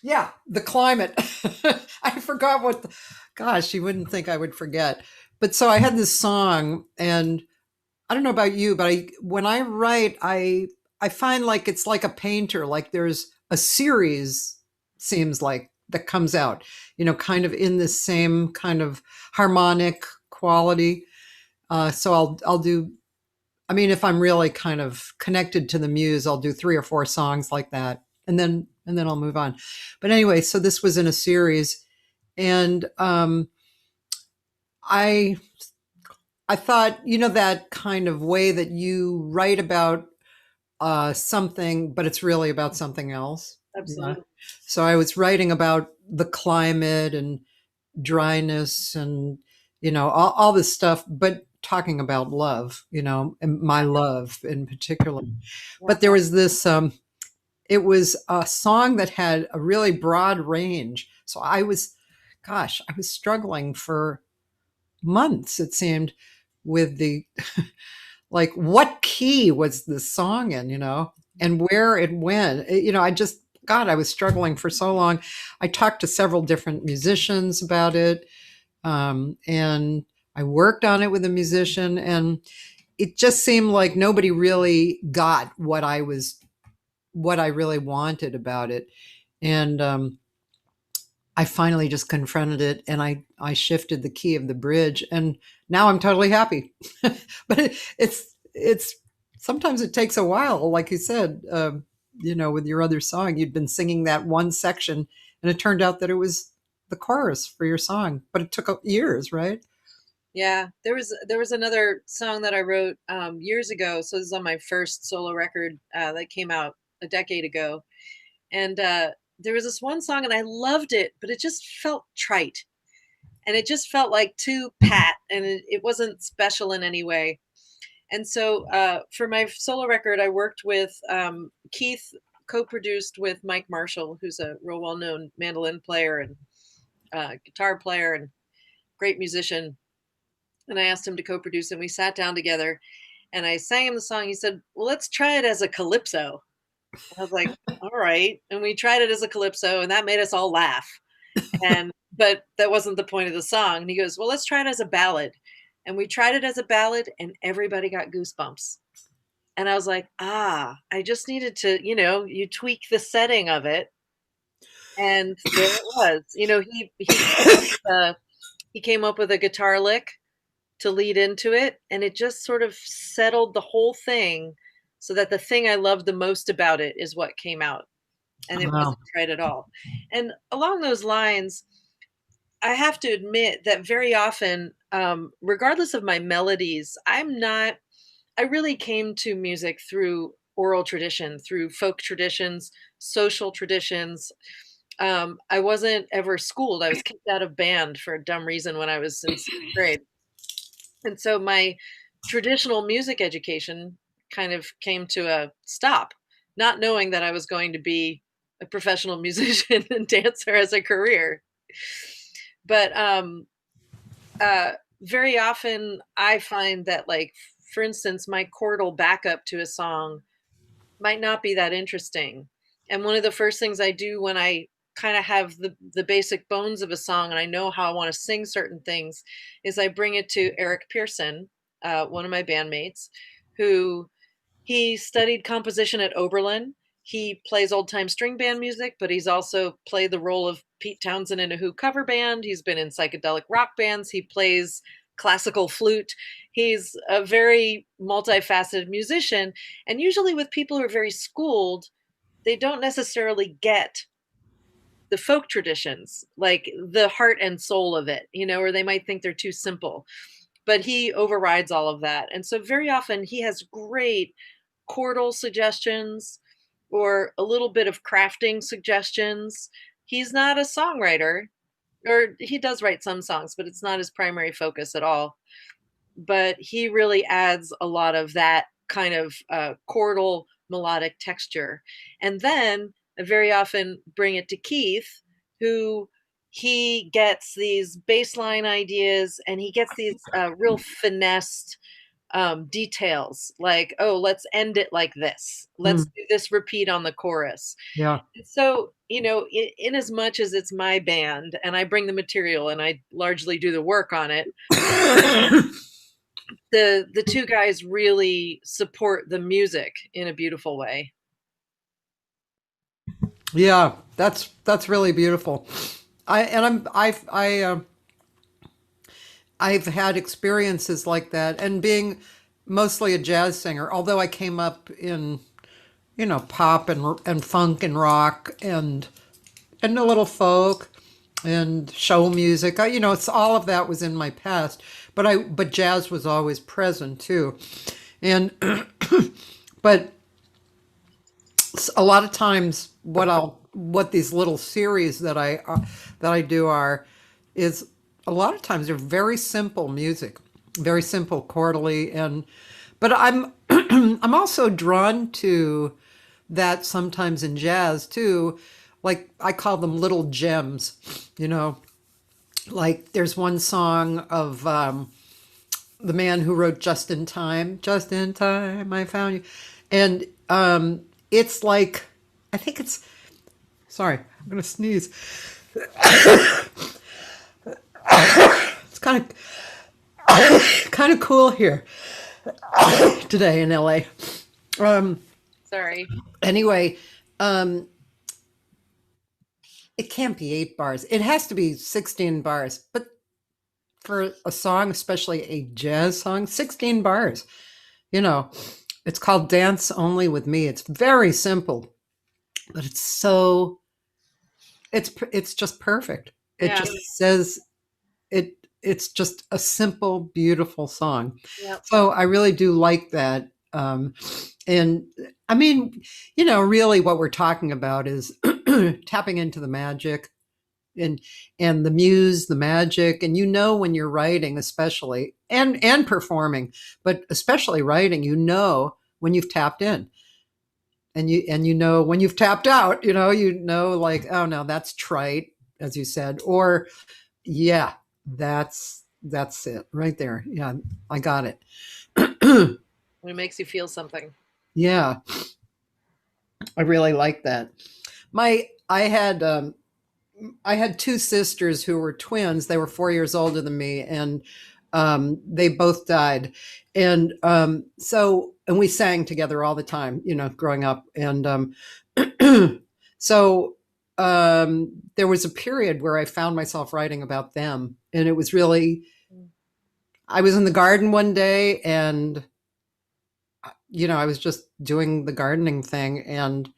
yeah, The Climate. I forgot gosh, you wouldn't think I would forget. But so I had this song, and I don't know about you, but when I write, I find like it's like a painter, like there's a series, seems like, that comes out, kind of in this same kind of harmonic quality. So I'll do, I mean, if I'm really kind of connected to the muse, I'll do 3 or 4 songs like that, and then I'll move on. But anyway, so this was in a series, and I I thought, that kind of way that you write about something, but it's really about something else. Yeah. Absolutely. So I was writing about the climate and dryness and, all this stuff, but talking about love, and my love in particular. Yeah. But there was this, it was a song that had a really broad range. So I was struggling for months, it seemed, with the like what key was the song in, and where it went. I just, God, I was struggling for so long. I talked to several different musicians about it, and I worked on it with a musician, and it just seemed like nobody really got what I really wanted about it. And I finally just confronted it, and I shifted the key of the bridge, and now I'm totally happy. But it's sometimes it takes a while, like you said, with your other song, you'd been singing that one section, and it turned out that it was the chorus for your song, but it took years, right? Yeah, there was another song that I wrote years ago. So this is on my first solo record that came out a decade ago, and there was this one song, and I loved it, but it just felt trite, and it just felt like too pat, and it wasn't special in any way. And so for my solo record, I worked with Keith, co-produced with Mike Marshall, who's a real well-known mandolin player and guitar player and great musician. And I asked him to co-produce, and we sat down together, and I sang him the song. He said, "Well, let's try it as a calypso." I was like, "All right." And we tried it as a calypso, and that made us all laugh. But that wasn't the point of the song. And he goes, "Well, let's try it as a ballad." And we tried it as a ballad, and everybody got goosebumps. And I was like, I just needed to, you tweak the setting of it. And there it was. He came up with a guitar lick to lead into it, and it just sort of settled the whole thing so that the thing I loved the most about it is what came out. And it Wow. wasn't trite at all. And along those lines, I have to admit that very often, regardless of my melodies, I really came to music through oral tradition, through folk traditions, social traditions. I wasn't ever schooled. I was kicked out of band for a dumb reason when I was in 6th grade. And so my traditional music education kind of came to a stop, not knowing that I was going to be a professional musician and dancer as a career. But very often I find that, like, for instance, my chordal backup to a song might not be that interesting. And one of the first things I do when I kind of have the basic bones of a song and I know how I want to sing certain things is I bring it to Eric Pearson, one of my bandmates, who he studied composition at Oberlin. He plays old time string band music, but he's also played the role of Pete Townsend in a Who cover band. He's been in psychedelic rock bands. He plays classical flute. He's a very multifaceted musician. And usually, with people who are very schooled, they don't necessarily get the folk traditions, like the heart and soul of it, or they might think they're too simple. But he overrides all of that. And so, very often, he has great chordal suggestions or a little bit of crafting suggestions. He's not a songwriter, or he does write some songs, but it's not his primary focus at all. But he really adds a lot of that kind of chordal melodic texture. And then I very often bring it to Keith, who he gets these baseline ideas and he gets these real finessed details, like, oh, let's end it like this. Let's do this repeat on the chorus. Yeah. So, in as much as it's my band and I bring the material and I largely do the work on it, the two guys really support the music in a beautiful way. Yeah, that's really beautiful. I've had experiences like that, and being mostly a jazz singer, although I came up in, pop and funk and rock and a little folk and show music. It's all of that was in my past, but jazz was always present too. And but a lot of times what these little series that I do is a lot of times they're very simple music, very simple chordally, but I'm I'm also drawn to that sometimes in jazz too. Like, I call them little gems, like there's one song of the man who wrote Just in Time, I found you. And it's like, I think it's, sorry, I'm going to sneeze. It's kind of cool here today in LA. Sorry. Anyway, it can't be 8 bars. It has to be 16 bars. But for a song, especially a jazz song, 16 bars. It's called Dance Only with Me. It's very simple, but it's just perfect. It Yeah. just says it's just a simple, beautiful song. Yep. So I really do like that. And I mean, really what we're talking about is tapping into the magic and the muse, the magic. And when you're writing, especially and performing, but especially writing, when you've tapped in. And when you've tapped out, like, oh no, that's trite, as you said, or yeah, that's it right there. Yeah, I got it. It makes you feel something. Yeah, I really like that. I had 2 sisters who were twins. They were 4 years older than me, and they both died. And so and we sang together all the time, growing up. And so there was a period where I found myself writing about them. And it was really, I was in the garden one day and, I was just doing the gardening thing. And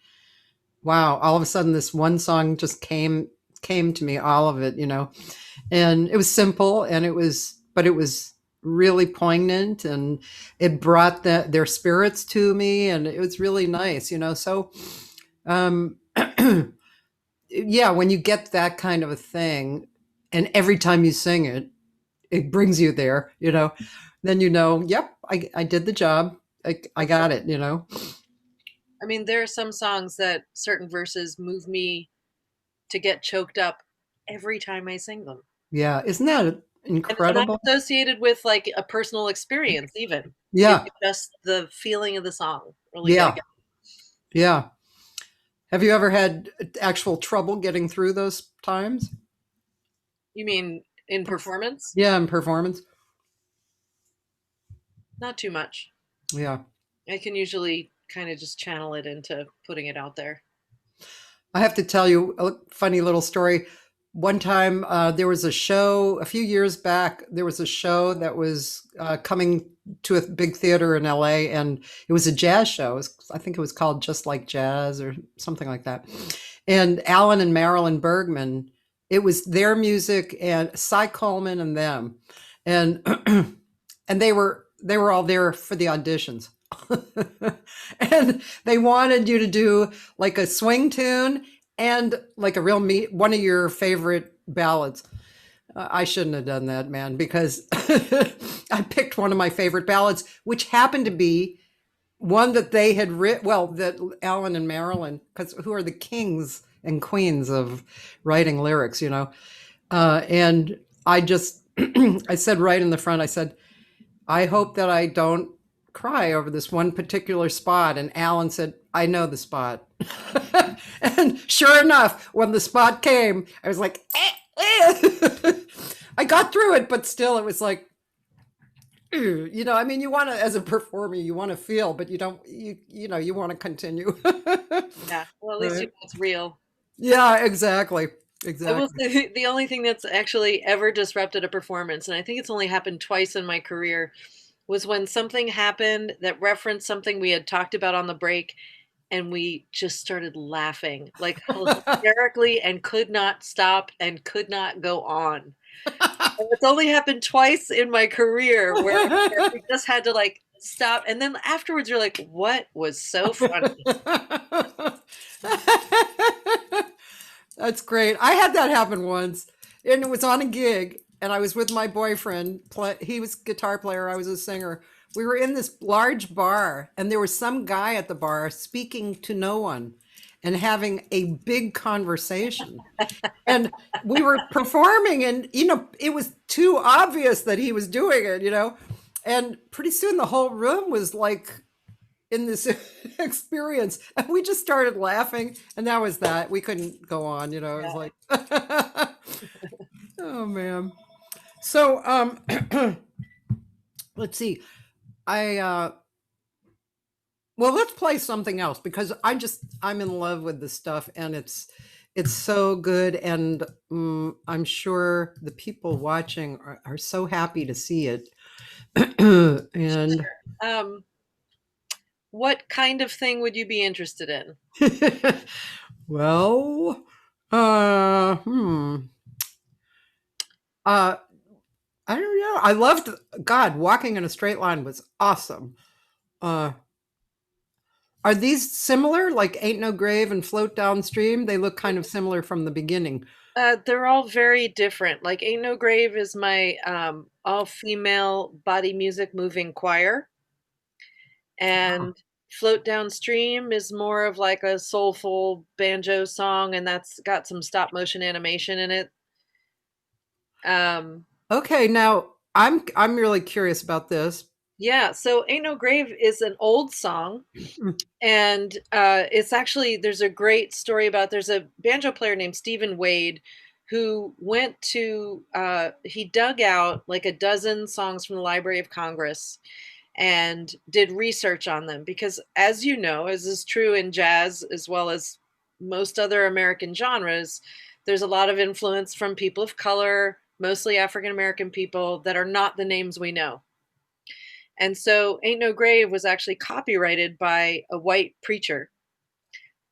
wow, all of a sudden this one song just came to me, all of it, and it was simple and but it was really poignant, and it brought their spirits to me, and it was really nice, so yeah, when you get that kind of a thing and every time you sing it, it brings you there, then yep, I did the job. I got it, I mean, there are some songs that certain verses move me to get choked up every time I sing them. Yeah, isn't that incredible? And I'm associated with like a personal experience, even. Yeah. It's just the feeling of the song. Really Yeah. get it. Yeah. Have you ever had actual trouble getting through those times? You mean in performance? Yeah, in performance. Not too much. Yeah. I can usually kind of just channel it into putting it out there. I have to tell you a funny little story. One time there was a show a few years back. There was a show that was coming to a big theater in LA, and it was a jazz show. I think it was called Just Like Jazz or something like that. And Alan and Marilyn Bergman, it was their music and Cy Coleman and them. And and they were all there for the auditions. And they wanted you to do like a swing tune and like a real one of your favorite ballads. I shouldn't have done that, man, because I picked one of my favorite ballads, which happened to be one that they had written, well, that Alan and Marilyn, because who are the kings and queens of writing lyrics, and I just, I said right in the front, I said, I hope that I don't cry over this one particular spot. And Alan said, I know the spot. And sure enough, when the spot came, I was like, I got through it, but still it was like, I mean, you want to, as a performer, you want to feel, but you don't, you want to continue. Yeah. Well, at least Right. you know it's real. Yeah, exactly. I Exactly. will say the only thing that's actually ever disrupted a performance, and I think it's only happened twice in my career, was when something happened that referenced something we had talked about on the break, and we just started laughing like hysterically and could not stop and could not go on. And it's only happened twice in my career where we just had to like stop, and then afterwards you're like, what was so funny? That's great. I had that happen once, and it was on a gig, and I was with my boyfriend. He was a guitar player, I was a singer. We were in this large bar, and there was some guy at the bar speaking to no one and having a big conversation. And we were performing, and it was too obvious that he was doing it, and pretty soon the whole room was like in this experience, and we just started laughing, and that was that. We couldn't go on, it was like oh man. So let's see. Well, let's play something else, because I'm in love with this stuff, and it's so good, and I'm sure the people watching are so happy to see it. And What kind of thing would you be interested in? well, I don't know. I loved, God, Walking in a Straight Line was awesome. Are these similar, like Ain't No Grave and Float Downstream? They look kind of similar from the beginning. They're all very different. Like Ain't No Grave is my all-female body music moving choir. And Float Downstream is more of like a soulful banjo song, and that's got some stop motion animation in it. Okay, now I'm really curious about this. Yeah, so Ain't No Grave is an old song, and it's actually, there's a great story about, there's a banjo player named Stephen Wade who went to, he dug out like a dozen songs from the Library of Congress, and did research on them because, as you know, as is true in jazz as well as most other American genres, there's a lot of influence from people of color, mostly African American people that are not the names we know. And so Ain't No Grave was actually copyrighted by a white preacher.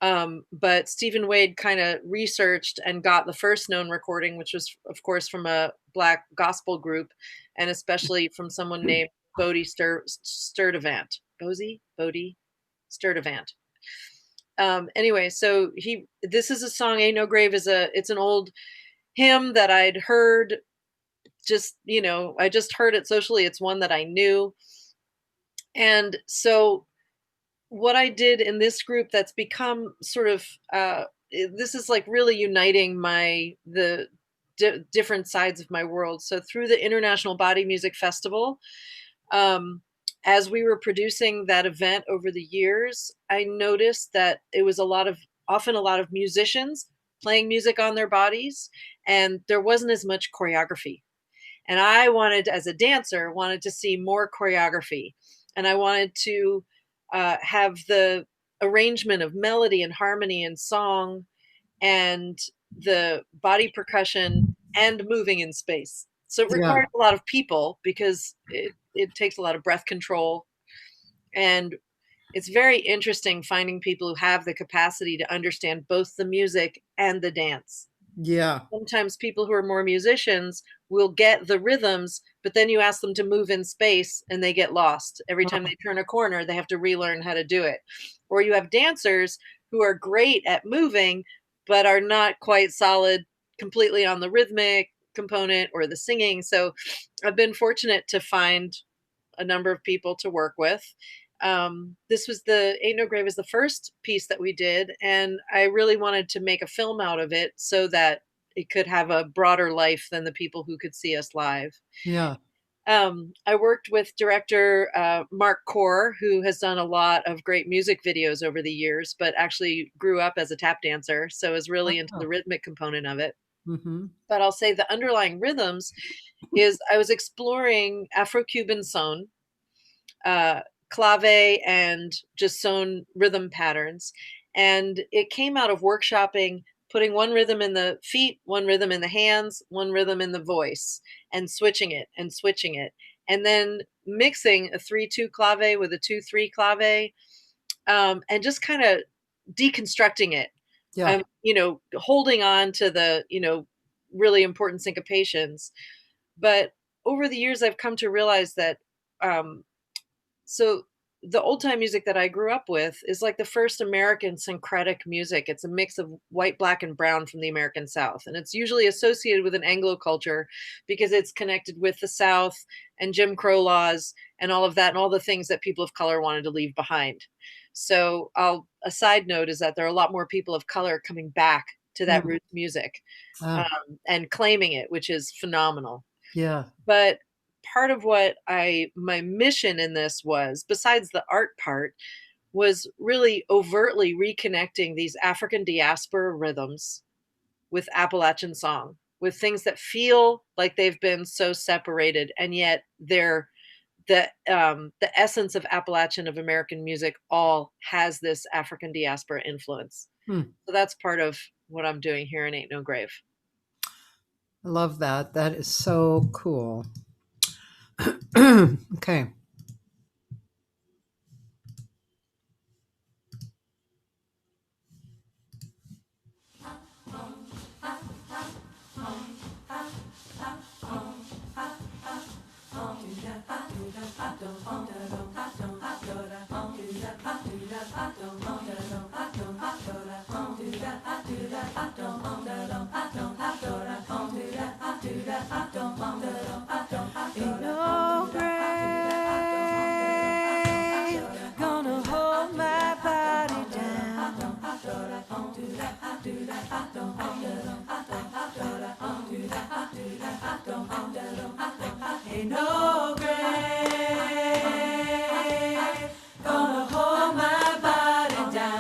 But Stephen Wade kind of researched and got the first known recording, which was, of course, from a Black gospel group, and especially from someone named Bodie Sturdivant. Bodie Sturdivant. Anyway, so this is a song. Ain't No Grave it's an old hymn that I'd heard. I just heard it socially. It's one that I knew, and so what I did in this group that's become sort of this is like really uniting the different sides of my world. So through the International Body Music Festival, as we were producing that event over the years, I noticed that it was often a lot of musicians playing music on their bodies, and there wasn't as much choreography. And I as a dancer, wanted to see more choreography, and I wanted to have the arrangement of melody and harmony and song and the body percussion and moving in space. So it Yeah. requires a lot of people because it takes a lot of breath control. And it's very interesting finding people who have the capacity to understand both the music and the dance. Yeah. Sometimes people who are more musicians will get the rhythms, but then you ask them to move in space and they get lost. Every time they turn a corner, they have to relearn how to do it. Or you have dancers who are great at moving, but are not quite solid completely on the rhythmic component or the singing. So I've been fortunate to find a number of people to work with. This was Ain't No Grave is the first piece that we did, and I really wanted to make a film out of it so that it could have a broader life than the people who could see us live. Yeah. I worked with director Mark Core, who has done a lot of great music videos over the years, but actually grew up as a tap dancer, so is really into the rhythmic component of it. Mm-hmm. But I'll say the underlying rhythms is I was exploring Afro-Cuban son, clave and just sewn rhythm patterns. And it came out of workshopping, putting one rhythm in the feet, one rhythm in the hands, one rhythm in the voice, and switching it and switching it. And then mixing a 3-2 clave with a 2-3 clave, and just kind of deconstructing it. Yeah. Holding on to the, really important syncopations. But over the years, I've come to realize that so the old time music that I grew up with is like the first American syncretic music. It's a mix of white, black, and brown from the American South. And it's usually associated with an Anglo culture because it's connected with the South and Jim Crow laws and all of that and all the things that people of color wanted to leave behind. So a side note is that there are a lot more people of color coming back to that roots music and claiming it, which is phenomenal. Yeah. But part of what my mission in this was, besides the art part, was really overtly reconnecting these African diaspora rhythms with Appalachian song, with things that feel like they've been so separated, and yet they're the essence of Appalachian of American music all has this African diaspora influence. So that's part of what I'm doing here in Ain't No Grave. I love that. That is so cool. Okay. Ain't no grave gonna hold my body down. Ain't no grave gonna hold my body down.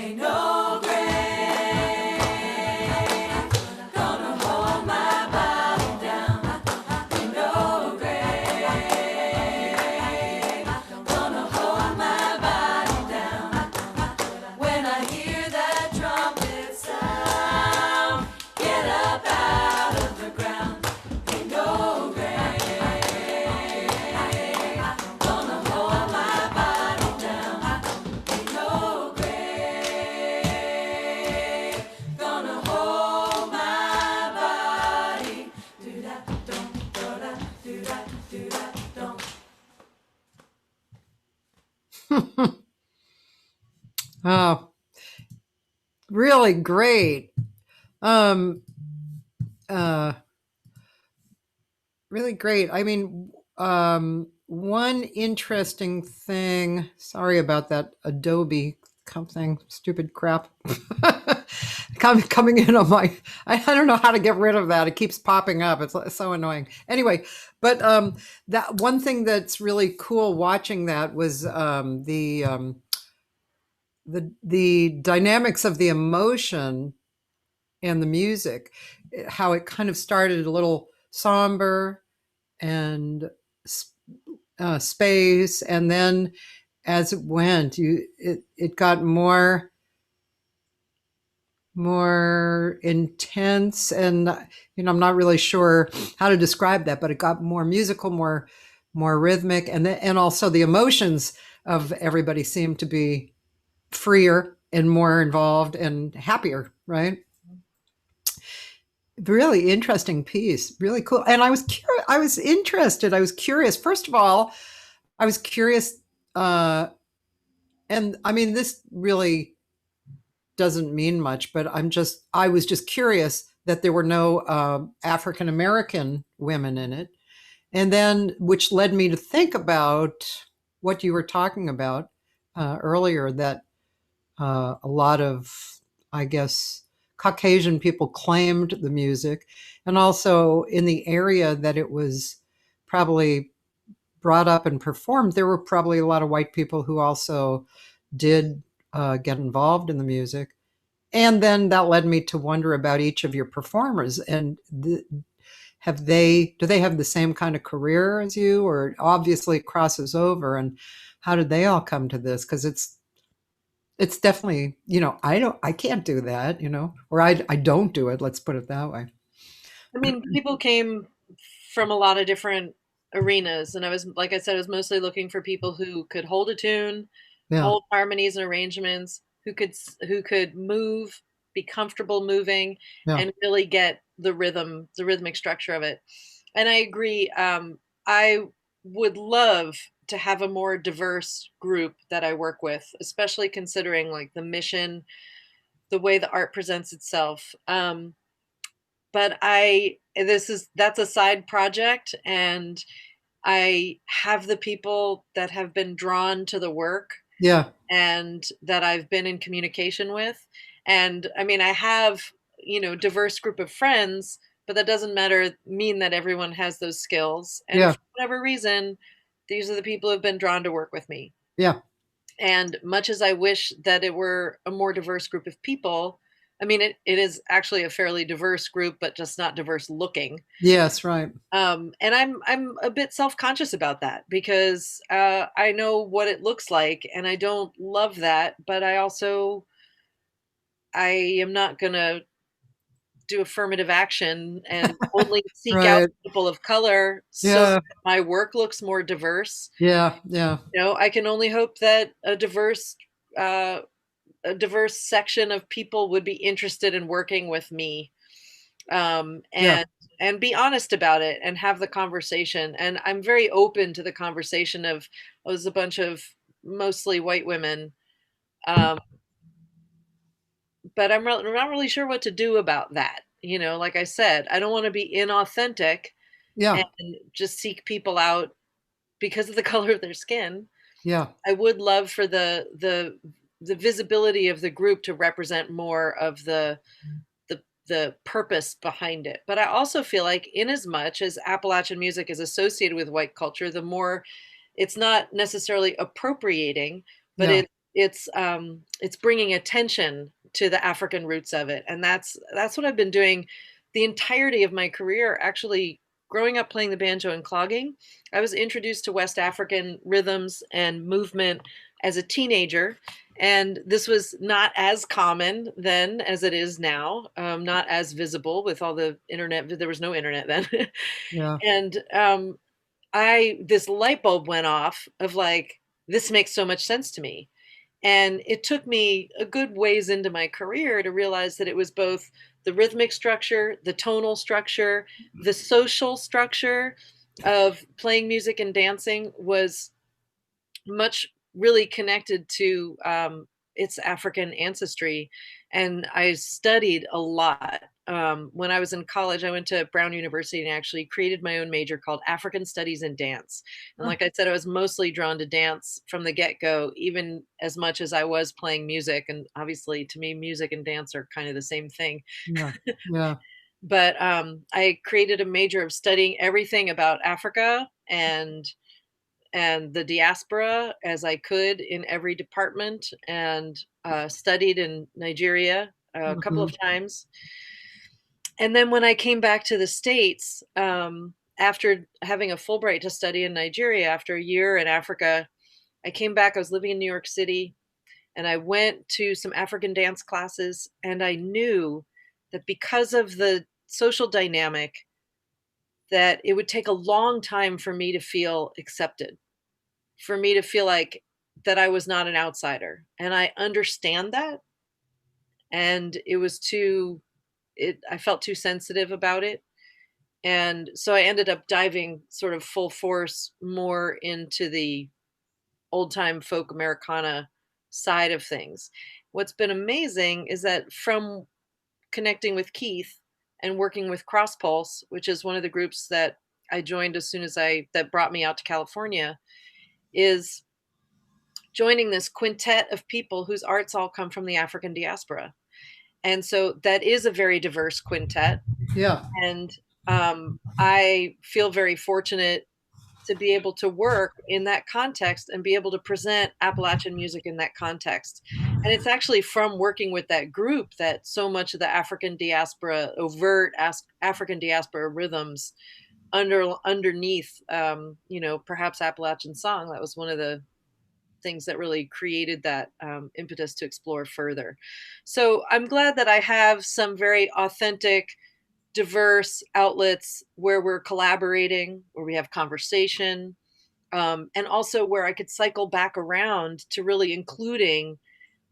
Ain't no grave gonna hold my body down. Ain't no grave gonna hold my body down. When I hear that trumpet sound, get up out of the ground. Ain't no grave gonna hold my body down. Ain't no grave gonna hold my body. Do that, don't, do that, do that, do that, don't. Oh, really great. Um, uh, really great. I mean, one interesting thing. Sorry about that Adobe something stupid crap coming in on my. I don't know how to get rid of that. It keeps popping up. It's so annoying. Anyway, but that one thing that's really cool watching that was the dynamics of the emotion and the music, how it kind of started a little somber and space, and then as it went, it got more intense, and I'm not really sure how to describe that, but it got more musical, more rhythmic, and also the emotions of everybody seemed to be freer and more involved and happier, right? Really interesting piece, really cool. And I was interested. I was curious. First of all, I was curious, and I mean, this really doesn't mean much, but I was just curious that there were no African American women in it, and then which led me to think about what you were talking about earlier, that a lot of, I guess, Caucasian people claimed the music, and also in the area that it was probably brought up and performed, there were probably a lot of white people who also did get involved in the music. And then that led me to wonder about each of your performers, and do they have the same kind of career as you, or obviously it crosses over, and how did they all come to this? Because it's definitely, I can't do that, or I don't do it. Let's put it that way. I mean, people came from a lot of different arenas, and like I said, I was mostly looking for people who could hold a tune, Yeah. hold harmonies and arrangements, who could move, be comfortable moving, Yeah. and really get the rhythmic structure of it. And I agree. I would love to have a more diverse group that I work with, especially considering like the mission, the way the art presents itself. But that's a side project, and I have the people that have been drawn to the work Yeah. and that I've been in communication with. And I mean, I have, diverse group of friends, but that doesn't mean that everyone has those skills. And Yeah. for whatever reason, these are the people who have been drawn to work with me. Yeah. And much as I wish that it were a more diverse group of people, I mean, it is actually a fairly diverse group, but just not diverse looking. Yes. Right. And I'm a bit self-conscious about that because I know what it looks like, and I don't love that, but I am not gonna do affirmative action and only seek out Right. people of color so Yeah. that my work looks more diverse. Yeah. Yeah. I can only hope that uh, a diverse section of people would be interested in working with me, Yeah. and be honest about it and have the conversation. And I'm very open to the conversation of, oh, there's a bunch of mostly white women, um, but I'm not really sure what to do about that. Like I said, I don't want to be inauthentic Yeah. and just seek people out because of the color of their skin. Yeah. I would love for the visibility of the group to represent more of the purpose behind it. But I also feel like in as much as Appalachian music is associated with white culture, the more it's not necessarily appropriating, but Yeah. it's bringing attention to the African roots of it, and that's what I've been doing the entirety of my career. Actually, growing up playing the banjo and clogging, I was introduced to West African rhythms and movement as a teenager, and this was not as common then as it is now, not as visible with all the internet. There was no internet then, Yeah. and I this light bulb went off of like, this makes so much sense to me. And it took me a good ways into my career to realize that it was both the rhythmic structure, the tonal structure, the social structure of playing music and dancing was much really connected to its African ancestry. And I studied a lot. When I was in college, I went to Brown University and actually created my own major called African Studies and Dance. And Huh. like I said, I was mostly drawn to dance from the get-go, even as much as I was playing music. And obviously, to me, music and dance are kind of the same thing. Yeah. Yeah. But I created a major of studying everything about Africa and the diaspora as I could in every department, and studied in Nigeria a couple Mhm. of times. And then when I came back to the States, after having a Fulbright to study in Nigeria, after a year in Africa, I came back. I was living in New York City, and I went to some African dance classes, and I knew that because of the social dynamic, that it would take a long time for me to feel accepted, for me to feel like that I was not an outsider. And I understand that. And it was too, I felt too sensitive about it. And so I ended up diving sort of full force more into the old time folk Americana side of things. What's been amazing is that from connecting with Keith and working with Cross Pulse, which is one of the groups that I joined as soon as that brought me out to California, is joining this quintet of people whose arts all come from the African diaspora. And so that is a very diverse quintet. Yeah. And I feel very fortunate to be able to work in that context and be able to present Appalachian music in that context. And it's actually from working with that group that so much of the African diaspora, overt African diaspora rhythms underneath, perhaps Appalachian song. That was one of the things that really created that impetus to explore further. So I'm glad that I have some very authentic, diverse outlets where we're collaborating, where we have conversation, and also where I could cycle back around to really including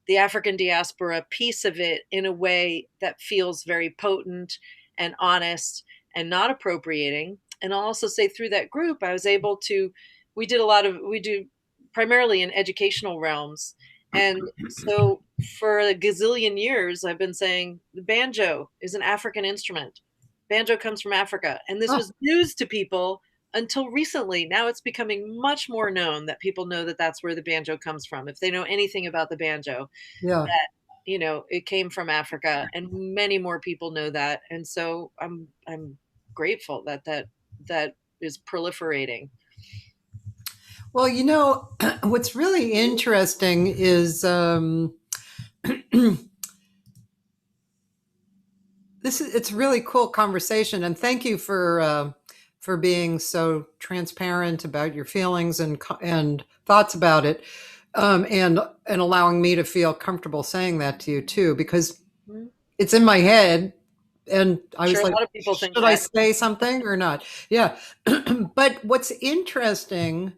the African diaspora piece of it in a way that feels very potent and honest and not appropriating. And I'll also say through that group, I was able to, we do primarily in educational realms. And so for a gazillion years, I've been saying the banjo is an African instrument. Banjo comes from Africa. And this Oh, was news to people until recently. Now it's becoming much more known that people know that that's where the banjo comes from. If they know anything about the banjo, yeah. that it came from Africa, and many more people know that. And so I'm grateful that that is proliferating. Well, what's really interesting is it's a really cool conversation, and thank you for being so transparent about your feelings and thoughts about it, and allowing me to feel comfortable saying that to you too, because I'm it's in my head, and I sure was a like, lot of people think should I that. say something or not? Yeah. But what's interesting,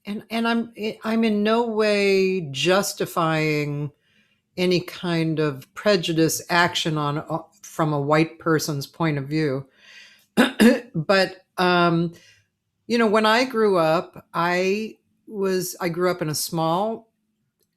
and I'm in no way justifying any kind of prejudice action on from a white person's point of view. But when I grew up, I grew up in a small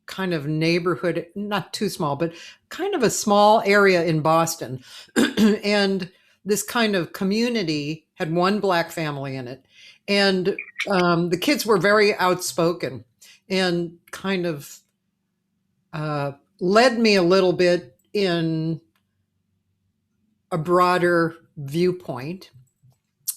kind of neighborhood, not too small, but kind of a small area in Boston. And this kind of community had one black family in it. And the kids were very outspoken and kind of led me a little bit in a broader viewpoint.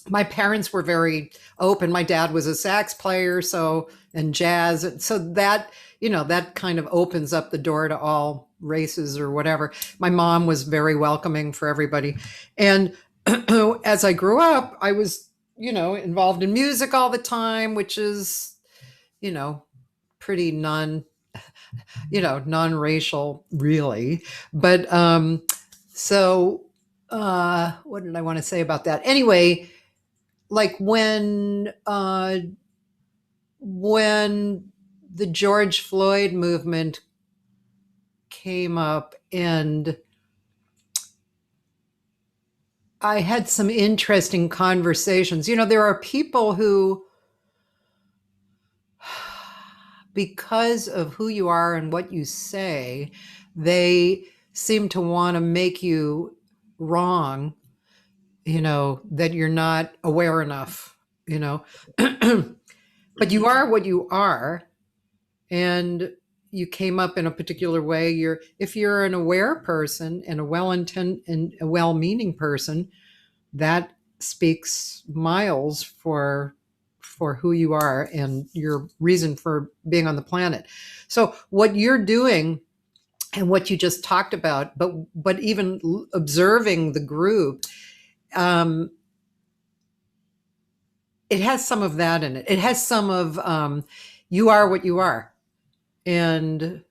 my parents were very open. My dad was a sax player, so, and jazz. So that, that kind of opens up the door to all races or whatever. My mom was very welcoming for everybody. And as I grew up, I was, involved in music all the time, which is, you know, pretty non-racial really. But so what did I want to say about that? Anyway, like when the George Floyd movement came up, and I had some interesting conversations. There are people who, because of who you are and what you say, they seem to want to make you wrong, that you're not aware enough, but you are what you are, and you came up in a particular way. If you're an aware person and a well-intended and a well-meaning person, that speaks miles for who you are and your reason for being on the planet. So what you're doing and what you just talked about, but even observing the group, it has some of that in it. It has some of you are what you are, and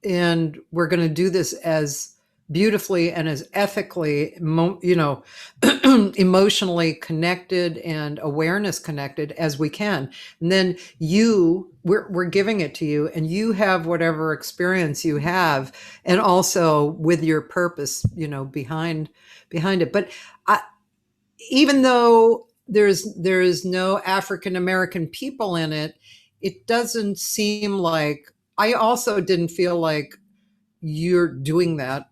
we're going to do this as beautifully and as ethically, emotionally connected and awareness connected as we can. And then we're giving it to you, and you have whatever experience you have, and also with your purpose, behind it. But even though there's no African American people in it, it doesn't seem like, I also didn't feel like you're doing that,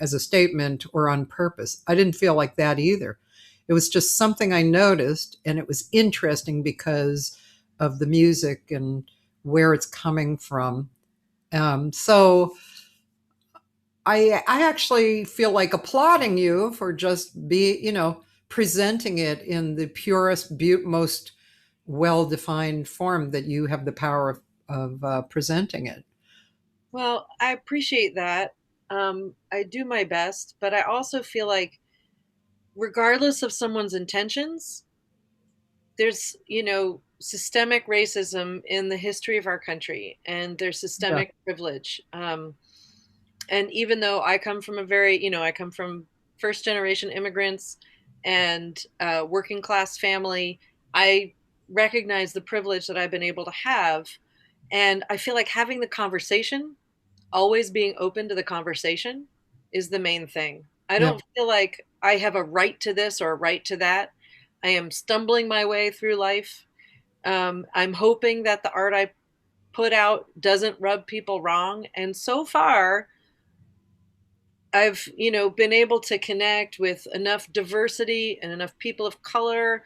as a statement or on purpose. I didn't feel like that either. It was just something I noticed, and it was interesting because of the music and where it's coming from. So I actually feel like applauding you for just presenting it in the purest, most well-defined form that you have the power of presenting it. Well, I appreciate that. I do my best, but I also feel like, regardless of someone's intentions, there's, systemic racism in the history of our country, and there's Yeah, systemic privilege. And even though I come from first generation immigrants and working class family, I recognize the privilege that I've been able to have. And I feel like having the conversation, always being open to the conversation, is the main thing. I yeah, don't feel like I have a right to this or a right to that. I am stumbling my way through life. I'm hoping that the art I put out doesn't rub people wrong. And so far, I've, been able to connect with enough diversity and enough people of color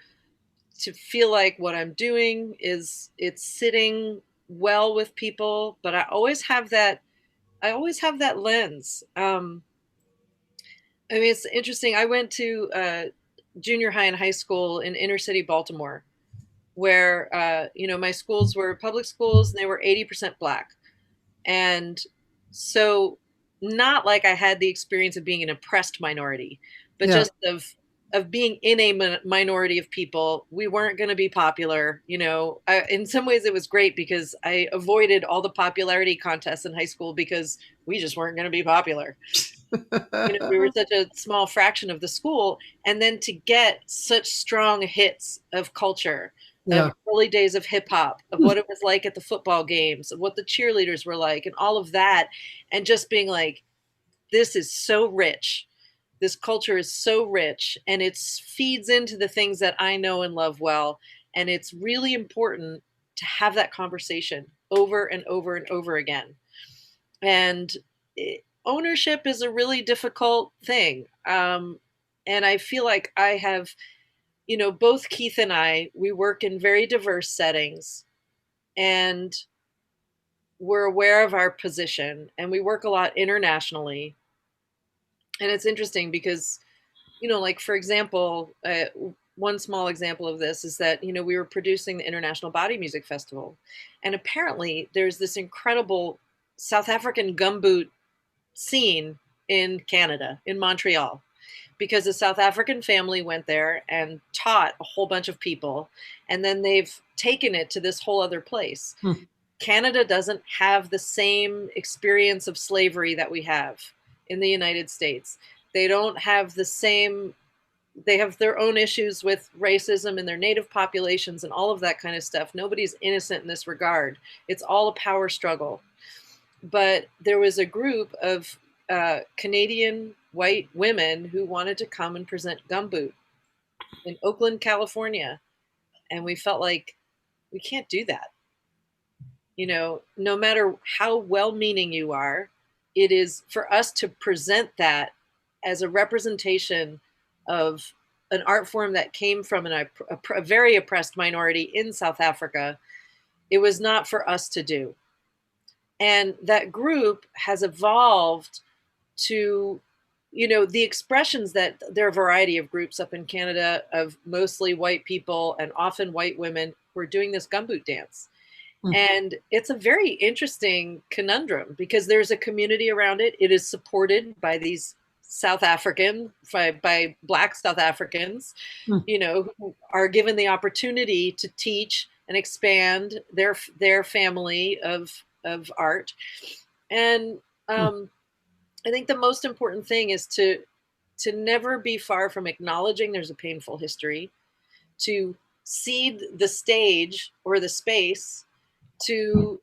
to feel like what I'm doing it's sitting well with people, but I always have that lens. I mean, it's interesting. I went to junior high and high school in inner city Baltimore, where my schools were public schools, and they were 80% Black. And so, not like I had the experience of being an oppressed minority, but yeah. just of being in a minority of people. We weren't going to be popular. In some ways it was great because I avoided all the popularity contests in high school because we just weren't going to be popular. We were such a small fraction of the school. And then to get such strong hits of culture, of Yeah, early days of hip hop, of what it was like at the football games, of what the cheerleaders were like, and all of that. And just being like, this is so rich. This culture is so rich, and it feeds into the things that I know and love well. And it's really important to have that conversation over and over and over again. And ownership is a really difficult thing. And I feel like I have, both Keith and we work in very diverse settings, and we're aware of our position, and we work a lot internationally. And it's interesting because, like, for example, one small example of this is that, we were producing the International Body Music Festival, and apparently there's this incredible South African gumboot scene in Canada, in Montreal, because a South African family went there and taught a whole bunch of people, and then they've taken it to this whole other place. Hmm. Canada doesn't have the same experience of slavery that we have in the United States. They don't have the same, they have their own issues with racism in their native populations and all of that kind of stuff. Nobody's innocent in this regard. It's all a power struggle. But there was a group of Canadian white women who wanted to come and present gumboot in Oakland, California. And we felt like we can't do that. No matter how well-meaning you are, it is for us to present that as a representation of an art form that came from a very oppressed minority in South Africa. It was not for us to do. And that group has evolved to, the expressions that there are a variety of groups up in Canada of mostly white people and often white women who are doing this gumboot dance. Mm-hmm. And it's a very interesting conundrum because there's a community around it. It is supported by these South African, by Black South Africans, who are given the opportunity to teach and expand their family of art. And I think the most important thing is to never be far from acknowledging there's a painful history, to cede the stage or the space to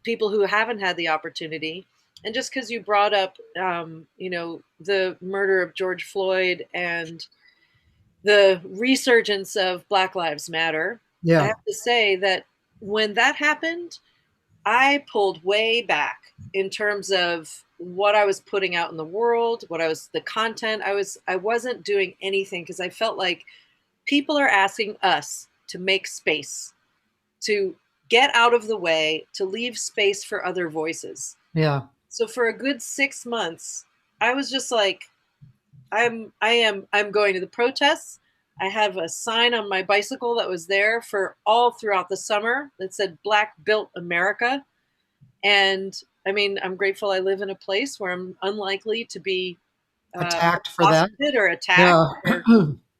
people who haven't had the opportunity. And just because you brought up, the murder of George Floyd and the resurgence of Black Lives Matter, I have to say that when that happened, I pulled way back in terms of what I was putting out in the world, the content. I wasn't doing anything because I felt like people are asking us to make space, to get out of the way, to leave space for other voices. Yeah. So for a good 6 months, I was just like, I'm going to the protests. I have a sign on my bicycle that was there for all throughout the summer that said Black Built America. And I mean, I'm grateful I live in a place where I'm unlikely to be attacked for that or attacked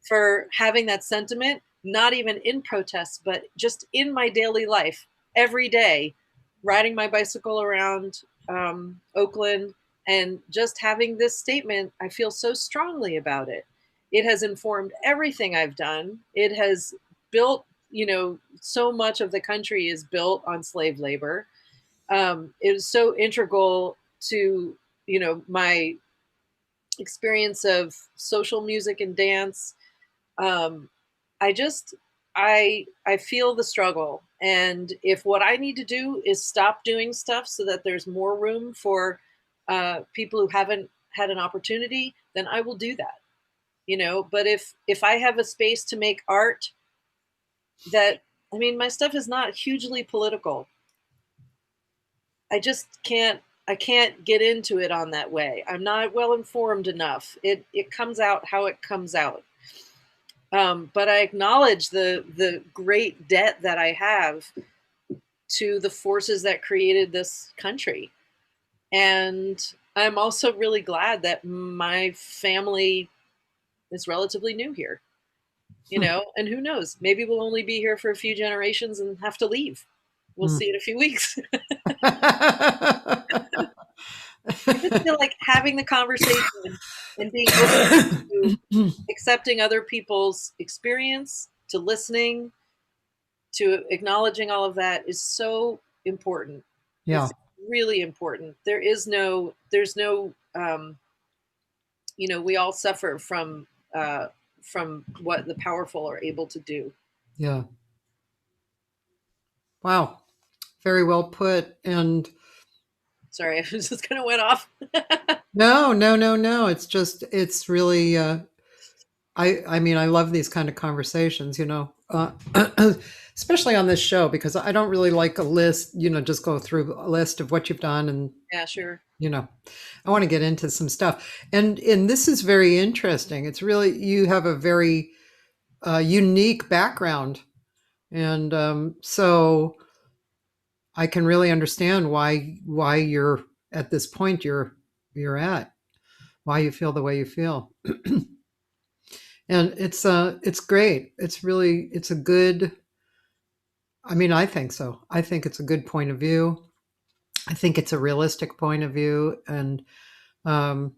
for having that sentiment, not even in protests, but just in my daily life, every day, riding my bicycle around Oakland and just having this statement. I feel so strongly about it. It has informed everything I've done. It has built, so much of the country is built on slave labor. It is so integral to, my experience of social music and dance. I feel the struggle. And if what I need to do is stop doing stuff so that there's more room for people who haven't had an opportunity, then I will do that. But if I have a space to make art my stuff is not hugely political. I can't get into it on that way. I'm not well informed enough. It comes out how it comes out. But I acknowledge the great debt that I have to the forces that created this country. And I'm also really glad that my family is relatively new here, and who knows, maybe we'll only be here for a few generations and have to leave. We'll see in a few weeks. I just feel like having the conversation and being open to accepting other people's experience, to listening, to acknowledging all of that is so important. Yeah. It's really important. There's no, we all suffer from what the powerful are able to do. Yeah. Wow. Very well put. And sorry, I just kind of went off. No. It's really, I love these kind of conversations, especially on this show, because I don't really like a list, just go through a list of what you've done. And yeah, sure. I want to get into some stuff. And this is very interesting. It's really, you have a very unique background, and so I can really understand why you're at this point you're at, why you feel the way you feel. And it's great. It's really it's a good. I mean, I think so. I think it's a good point of view. I think it's a realistic point of view, and um,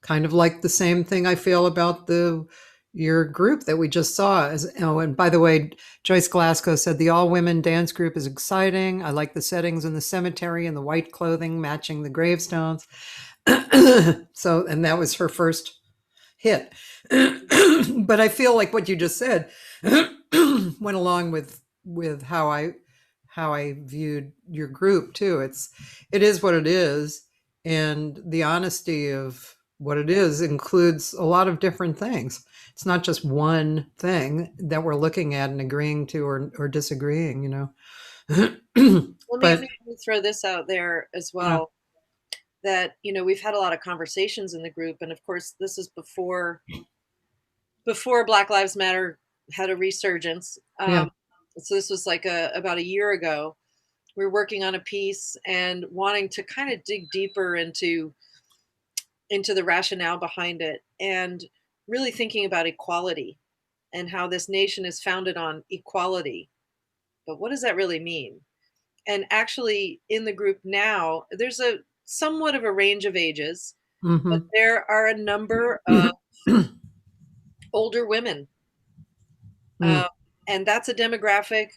kind of like the same thing I feel about the your group that we just saw. As oh, and by the way, Joyce Glasgow said the all women dance group is exciting. I like the settings in the cemetery and the white clothing matching the gravestones. So, and that was her first hit. But I feel like what you just said went along with how I viewed your group too. It is what it is, and the honesty of what it is includes a lot of different things. It's not just one thing that we're looking at and agreeing to or disagreeing, you know. Let But me throw this out there as yeah, well. That we've had a lot of conversations in the group, and of course this is before Black Lives Matter had a resurgence. yeah, So this was like about a year ago. We were working on a piece and wanting to kind of dig deeper into the rationale behind it, and really thinking about equality and how this nation is founded on equality. But what does that really mean? And actually, in the group now, there's a somewhat of a range of ages, but hmm there are a number of older women, mm, uh, and that's a demographic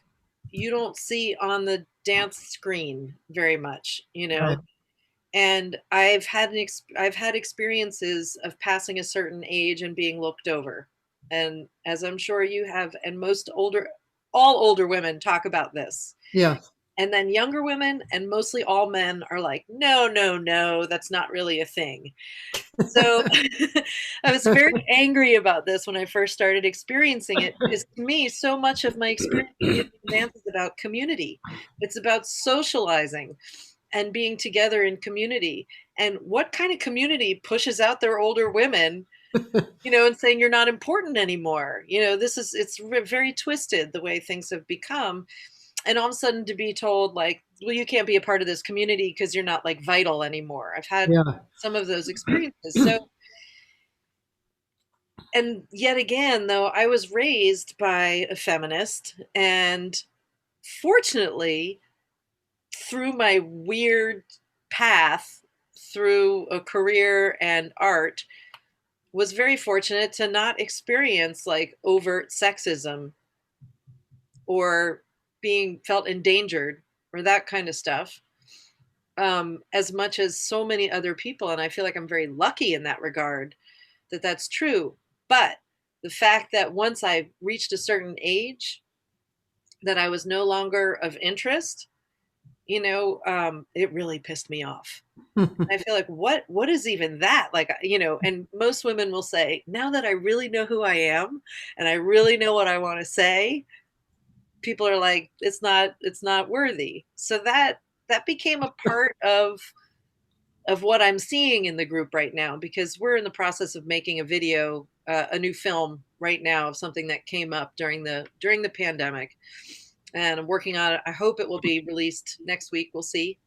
you don't see on the dance screen very much, right, And I've had experiences of passing a certain age and being looked over, and as I'm sure you have, and all older women talk about this. yeah, And then younger women, and mostly all men, are like, no, no, no, that's not really a thing. So I was very angry about this when I first started experiencing it, because to me, so much of my experience in music and dance is about community. It's about socializing and being together in community. And what kind of community pushes out their older women, and saying you're not important anymore? It's very twisted the way things have become. And all of a sudden to be told, like, well, you can't be a part of this community because you're not like vital anymore. I've had yeah, some of those experiences. So, and yet again, though, I was raised by a feminist, and fortunately, through my weird path through a career and art, was very fortunate to not experience like overt sexism or being felt endangered or that kind of stuff, as much as so many other people. And I feel like I'm very lucky in that regard, that that's true. But the fact that once I reached a certain age, that I was no longer of interest, it really pissed me off. I feel like, what is even that? Like, and most women will say, now that I really know who I am and I really know what I want to say, people are like, it's not worthy. So that became a part of what I'm seeing in the group right now, because we're in the process of making a video, a new film right now of something that came up during the pandemic, and I'm working on it. I hope it will be released next week. We'll see.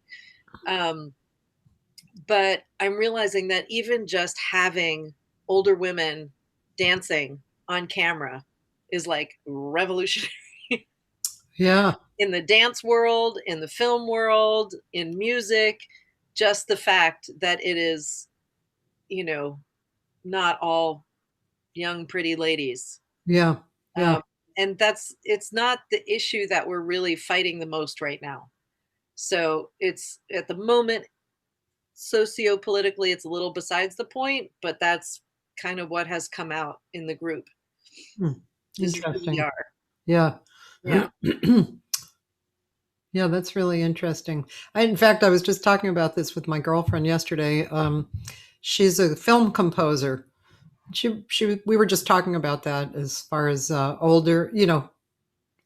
But I'm realizing that even just having older women dancing on camera is like revolutionary yeah, in the dance world, in the film world, in music. Just the fact that it is, not all young, pretty ladies. yeah, yeah, Um, and it's not the issue that we're really fighting the most right now. So it's at the moment, socio-politically, it's a little besides the point, but that's kind of what has come out in the group, Hmm, is who we interesting. are. Yeah. Yeah. Yeah, that's really interesting. In fact, I was just talking about this with my girlfriend yesterday. She's a film composer. We were just talking about that as far as older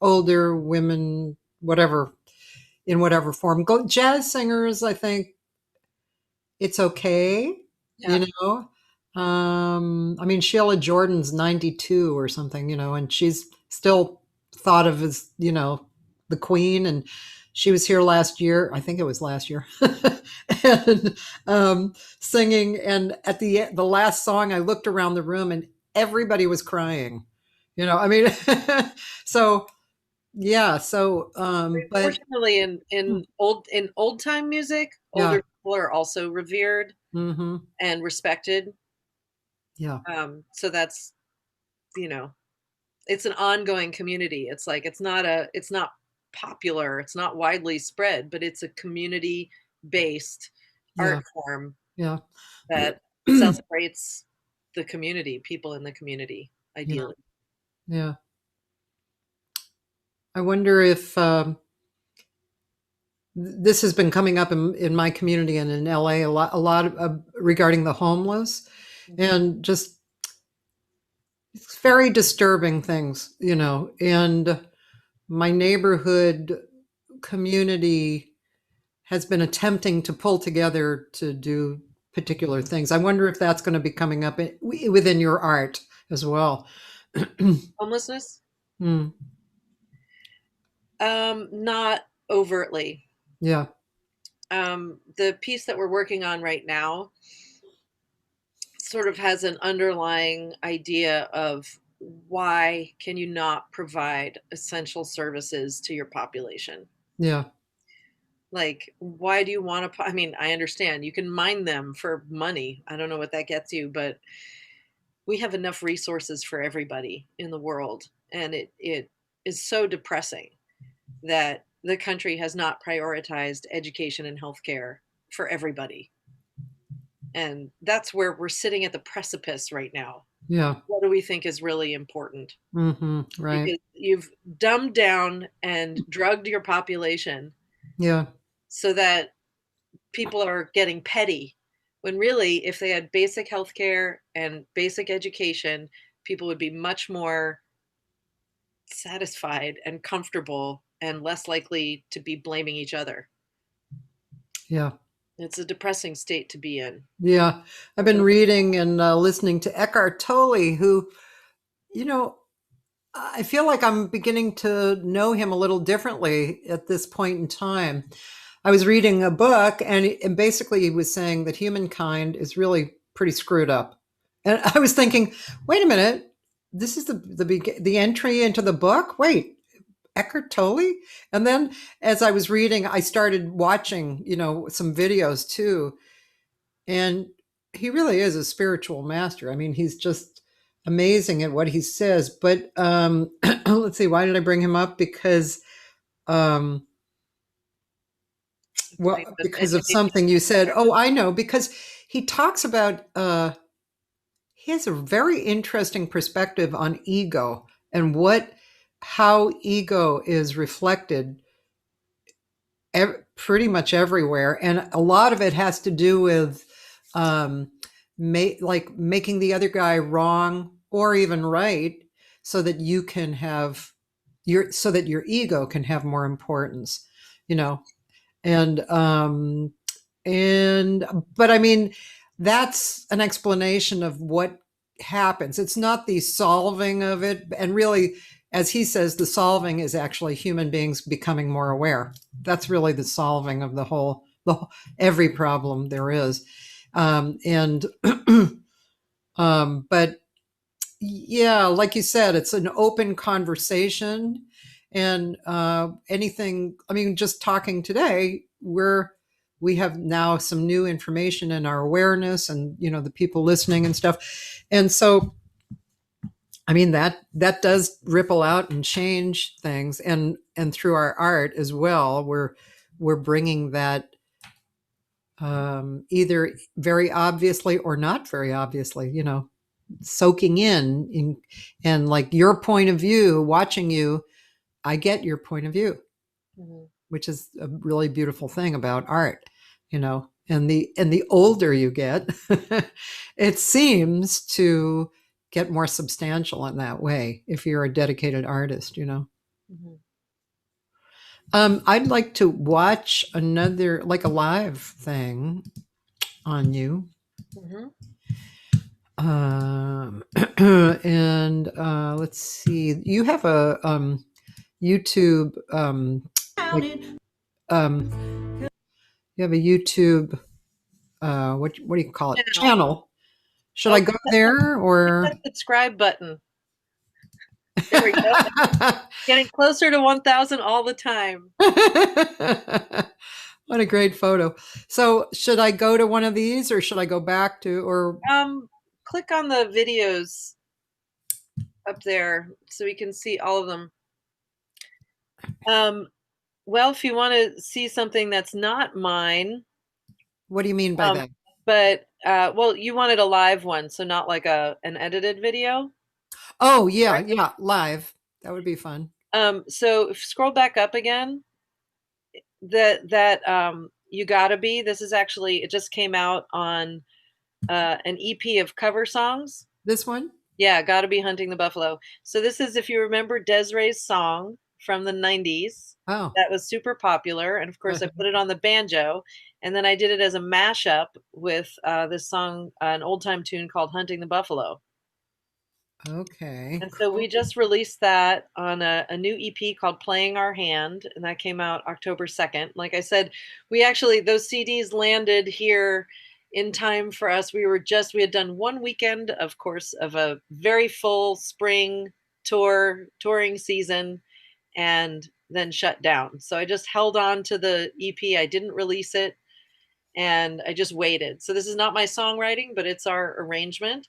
women, whatever, in whatever form. Jazz singers, I think it's okay, Yeah. you know. I mean, Sheila Jordan's 92 or something, and she's still thought of as, the queen. And she was here last year. I think it was last year. And singing. And at the last song, I looked around the room and everybody was crying. I mean, so yeah. So, but Fortunately, in old time music, yeah. older people are also revered and respected. Yeah. So that's, it's an ongoing community. It's like it's not popular, it's not widely spread, but it's a community based art form Yeah. that celebrates the community, people in the community, ideally. Yeah. I wonder if this has been coming up in my community and in LA a lot of, regarding the homeless, and just it's very disturbing things, and my neighborhood community has been attempting to pull together to do particular things. I wonder if that's going to be coming up within your art as well. Homelessness? Mm. Not overtly. Yeah. The piece that we're working on right now sort of has an underlying idea of why can you not provide essential services to your population? Yeah. Like, why do you want to? I mean, I understand you can mine them for money. I don't know what that gets you, but we have enough resources for everybody in the world. And it is so depressing that the country has not prioritized education and healthcare for everybody. And that's where we're sitting at the precipice right now. Yeah. What do we think is really important? Right. Because you've dumbed down and drugged your population. Yeah. So that people are getting petty, when really, if they had basic health care and basic education, people would be much more satisfied and comfortable and less likely to be blaming each other. Yeah. It's a depressing state to be in. Yeah. I've been reading and listening to Eckhart Tolle, who, I feel like I'm beginning to know him a little differently at this point in time. I was reading a book, and basically he was saying that humankind is really pretty screwed up. And I was thinking, wait a minute, this is the entry into the book? Wait, Eckhart Tolle? And then as I was reading, I started watching, some videos too. And he really is a spiritual master. I mean, he's just amazing at what he says. But let's see, why did I bring him up? Because because of something you said. Oh, I know, because he talks about he has a very interesting perspective on ego and how ego is reflected pretty much everywhere, and a lot of it has to do with making the other guy wrong or even right, so that you can have so that your ego can have more importance, and but I mean, that's an explanation of what happens. It's not the solving of it, and really, as he says, the solving is actually human beings becoming more aware. That's really the solving of every problem there is. But yeah, like you said, it's an open conversation, and anything. I mean, just talking today, we have now some new information in our awareness, and the people listening and stuff, and so. I mean, that does ripple out and change things, and through our art as well, we're bringing that either very obviously or not very obviously, soaking in, and like your point of view, watching you, I get your point of view, which is a really beautiful thing about art, and the older you get, it seems to get more substantial in that way if you're a dedicated artist. I'd like to watch another, like a live thing on you. Um, and let's see. You have a YouTube like, you have a YouTube what do you call it? Channel. Channel. Should I Oh, go there or hit that subscribe button. There we go. Getting closer to 1,000 all the time. What a great photo. So should I go to one of these or should I go back to or Click on the videos up there so we can see all of them. Well, if you want to see something that's not mine, what do you mean by that? but well, you wanted a live one, so not like an edited video. Oh yeah, yeah, live. That would be fun. So scroll back up again. That You Gotta Be. This is actually, it just came out on an EP of cover songs. This one? Yeah, Gotta Be Hunting the Buffalo. So this is, if you remember Desiree's song from the 90s. Oh. That was super popular. And of course, I put it on the banjo. And then I did it as a mashup with this song, an old time tune called Hunting the Buffalo. Okay. And so we just released that on a new EP called Playing Our Hand, and that came out October 2nd. Like I said, we actually, those CDs landed here in time for us. We had done one weekend, of course, of a very full spring touring season, and then shut down. So I just held on to the EP. I didn't release it, and I just waited. So this is not my songwriting, but it's our arrangement.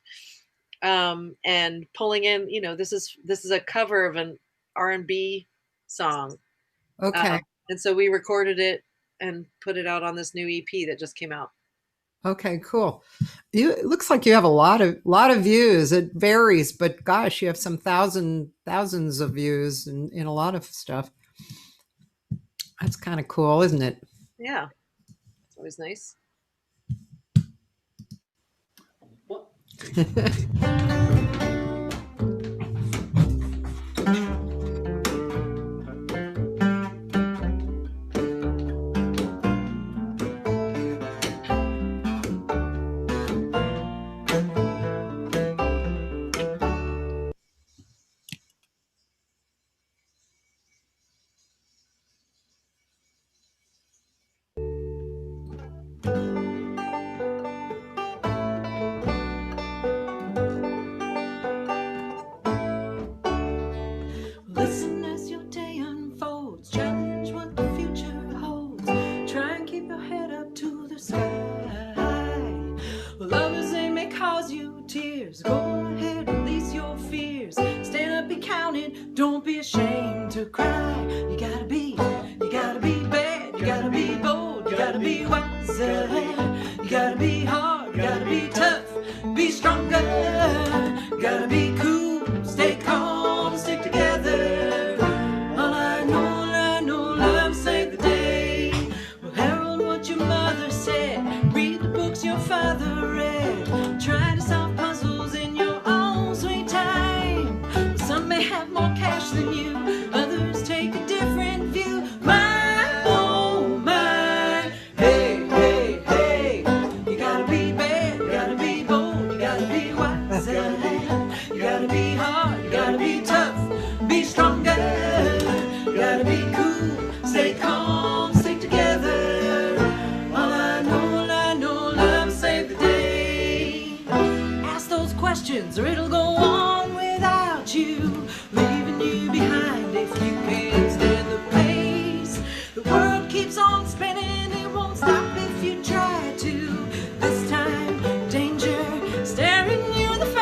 And pulling in, this is a cover of an R&B song. Okay. And so we recorded it and put it out on this new EP that just came out. Okay, cool. It looks like you have a lot of views. It varies, but gosh, you have some thousands of views in a lot of stuff. That's kind of cool, isn't it? Yeah. It's always nice. Listen as your day unfolds, challenge what the future holds. Try and keep your head up to the sky. Lovers, they may cause you tears. Go ahead, release your fears. Stand up, be counted. Don't be ashamed to cry. You gotta be bad. You gotta be bold. You gotta be wiser. You gotta be hard. You gotta be tough. Be stronger. You gotta be cool. Stay calm. Stick together. All I know, love saved the day. Well, herald what your mother said. Read the books your father read. Try to solve puzzles in your own sweet time. Well, some may have more cash than you. Others take a different view. My, oh my. Hey, hey, hey. You gotta be bad. You gotta be bold. You gotta be wiser. You gotta be hard. You gotta be tough. Be stronger. You gotta be cool. Stay calm. Stick together. All I know, love saved the day. Ask those questions or it'll go on without you, leaving you behind if you can't stand the pace. The world keeps on spinning, it won't stop if you try to. This time, danger staring you in the face.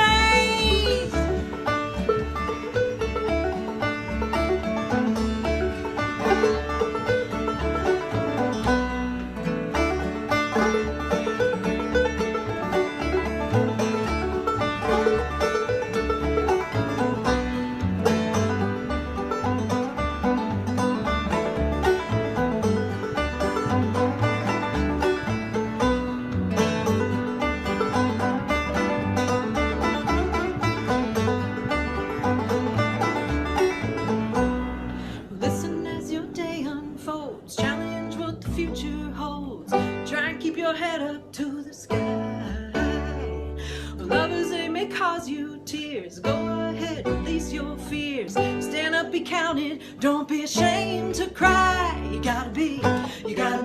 Listen as your day unfolds, challenge what the future holds. Try and keep your head up to the sky. Lovers, they may cause you tears. Go ahead, release your fears. Stand up, be counted. Don't be ashamed to cry. You gotta be bad. You gotta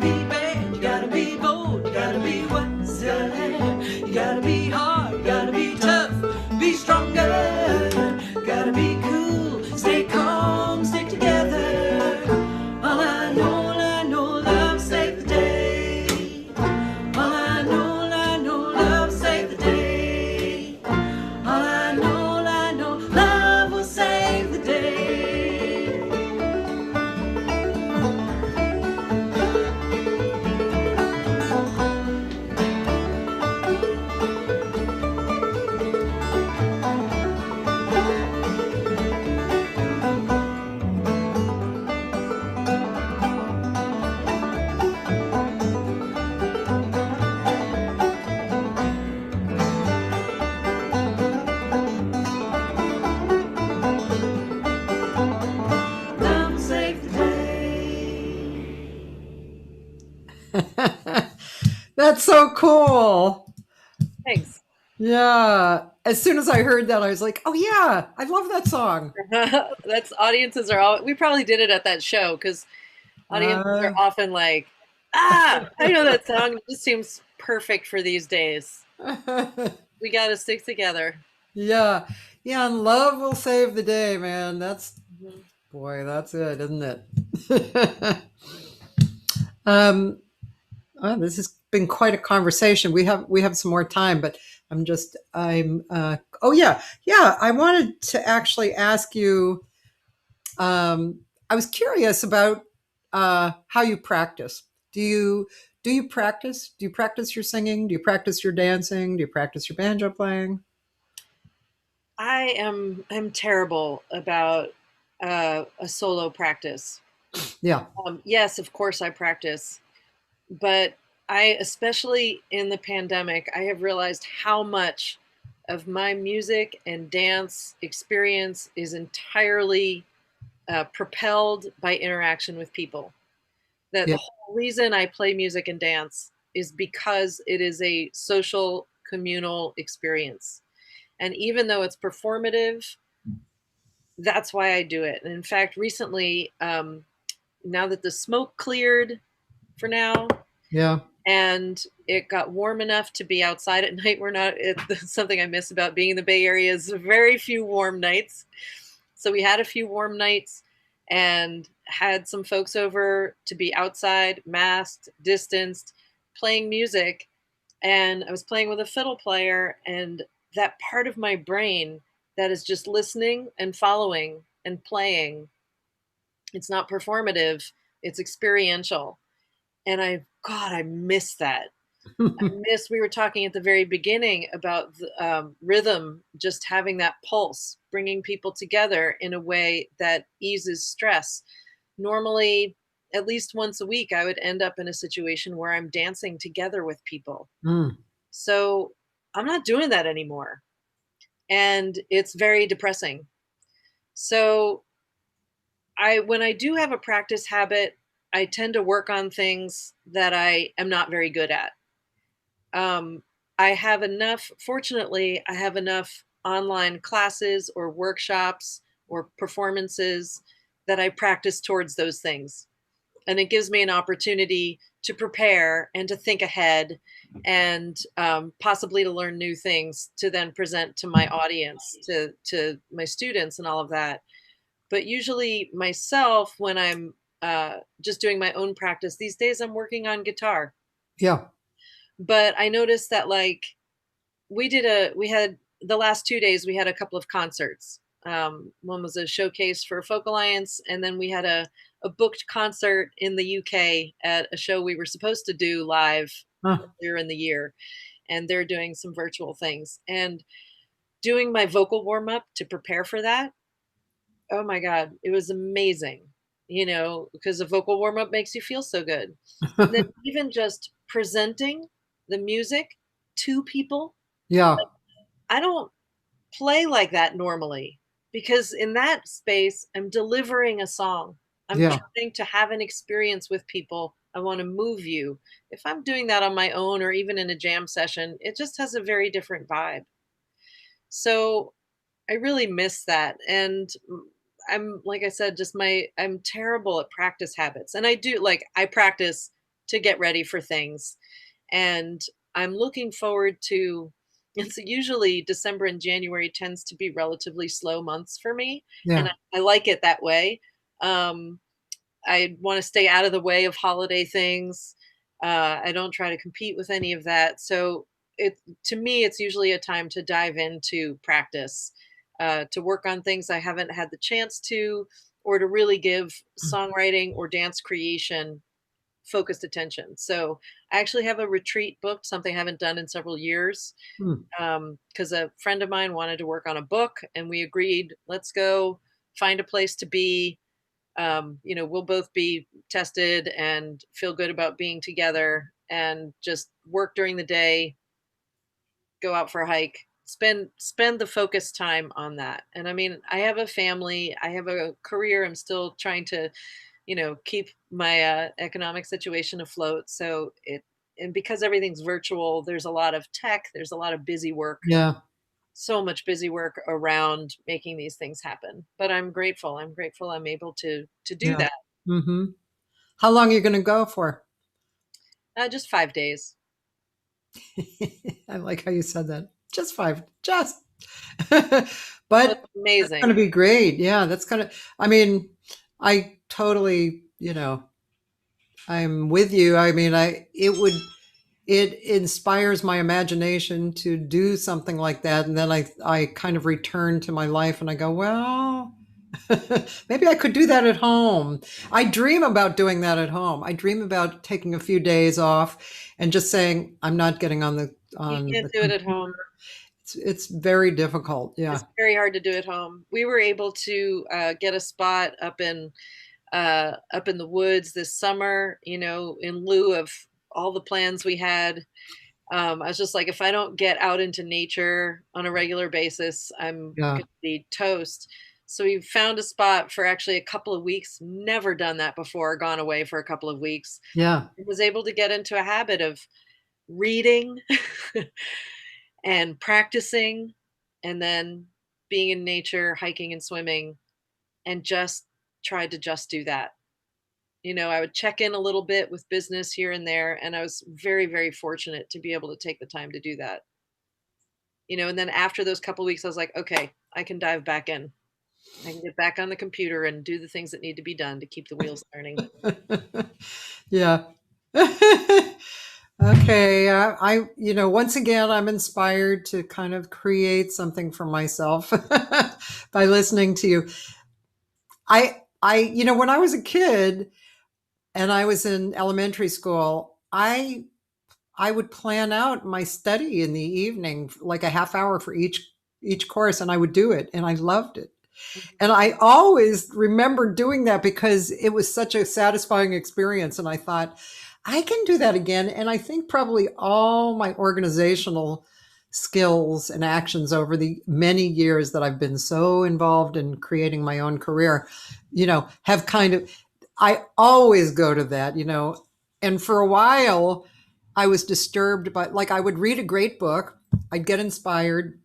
be bold. You gotta be what's that? You gotta be hard. You gotta be tough. Be stronger. You gotta be cool. Stay calm. Stick together. All I know, love saved the day. All I know, love saved the day. All I know, love will save the day. Love will save the day. That's so cool. Thanks. Yeah. As soon as I heard that, I was like, oh, yeah, I love that song. That's audiences are all. We probably did it at that show because audiences are often like, I know that song. It just seems perfect for these days. We got to stick together. Yeah. Yeah. And love will save the day, man. Boy, that's it, isn't it? This has been quite a conversation. We have some more time, but oh yeah. Yeah. I wanted to actually ask you, I was curious about how you practice. Do you practice? Do you practice your singing? Do you practice your dancing? Do you practice your banjo playing? I'm terrible about a solo practice. Yeah. Yes, of course I practice, but I, especially in the pandemic, I have realized how much of my music and dance experience is entirely propelled by interaction with people. That Yeah. the whole reason I play music and dance is because it is a social, communal experience. And even though it's performative, that's why I do it. And in fact, recently, now that the smoke cleared for now, Yeah. and it got warm enough to be outside at night. Something I miss about being in the Bay Area is very few warm nights. So we had a few warm nights and had some folks over to be outside, masked, distanced, playing music. And I was playing with a fiddle player, and that part of my brain that is just listening and following and playing, it's not performative, it's experiential. And I miss that. We were talking at the very beginning about the, rhythm, just having that pulse, bringing people together in a way that eases stress. Normally, at least once a week, I would end up in a situation where I'm dancing together with people. Mm. So I'm not doing that anymore. And it's very depressing. So when I do have a practice habit, I tend to work on things that I am not very good at. Fortunately, I have enough online classes or workshops or performances that I practice towards those things. And it gives me an opportunity to prepare and to think ahead and possibly to learn new things to then present to my audience, to my students and all of that. But usually myself, when I'm just doing my own practice these days, I'm working on guitar. Yeah. But I noticed that we had the last 2 days, we had a couple of concerts. One was a showcase for Folk Alliance, and then we had a booked concert in the UK at a show we were supposed to do live earlier in the year. And they're doing some virtual things. And doing my vocal warm up to prepare for that, oh my God, it was amazing. Because a vocal warm up makes you feel so good. And then even just presenting the music to people. Yeah. I don't play like that normally, because in that space, I'm delivering a song. I'm trying to have an experience with people. I want to move you. If I'm doing that on my own or even in a jam session, it just has a very different vibe. So I really miss that. And I'm, like I said, just I'm terrible at practice habits. And I practice to get ready for things. And I'm looking forward to, it's usually December and January tends to be relatively slow months for me. And Yeah. I like it that way. Um, I want to stay out of the way of holiday things. I don't try to compete with any of that. So to me, it's usually a time to dive into practice, to work on things I haven't had the chance to, or to really give songwriting or dance creation focused attention. So I actually have a retreat booked, something I haven't done in several years, Hmm. because a friend of mine wanted to work on a book, and we agreed, let's go find a place to be. We'll both be tested and feel good about being together, and just work during the day, go out for a hike, spend the focused time on that. And I mean, I have a family, I have a career, I'm still trying to, keep my economic situation afloat. So and because everything's virtual, there's a lot of tech, there's a lot of busy work, Yeah. so much busy work around making these things happen. But I'm grateful I'm able to do Yeah. that. Hmm. How long are you going to go for? Just 5 days. I like how you said that. Just five. Just. Oh, But it's that's going to amazing. be great. Yeah, that's going to, I mean, I totally, I'm with you. I mean, it inspires my imagination to do something like that. And then I kind of return to my life and I go, well, maybe I could do that at home. I dream about doing that at home. I dream about taking a few days off and just saying, I'm not getting You on can't the do it at computer. home. It's very difficult. Yeah. It's very hard to do at home. We were able to get a spot up in the woods this summer, in lieu of all the plans we had. I was just like, if I don't get out into nature on a regular basis, I'm Yeah. going to be toast. So we found a spot for actually a couple of weeks. Never done that before, gone away for a couple of weeks. Yeah. I was able to get into a habit of reading and practicing, and then being in nature, hiking and swimming, and just tried to just do that. I would check in a little bit with business here and there, and I was very, very fortunate to be able to take the time to do that. And then after those couple weeks, I was like, okay, I can dive back in. I can get back on the computer and do the things that need to be done to keep the wheels turning. Yeah. Okay. Once again, I'm inspired to kind of create something for myself by listening to you. When I was a kid and I was in elementary school, I would plan out my study in the evening, like a half hour for each course, and I would do it, and I loved it. And I always remember doing that because it was such a satisfying experience. And I thought, I can do that again. And I think probably all my organizational skills and actions over the many years that I've been so involved in creating my own career, have kind of, I always go to that, and for a while I was disturbed by, like, I would read a great book, I'd get inspired.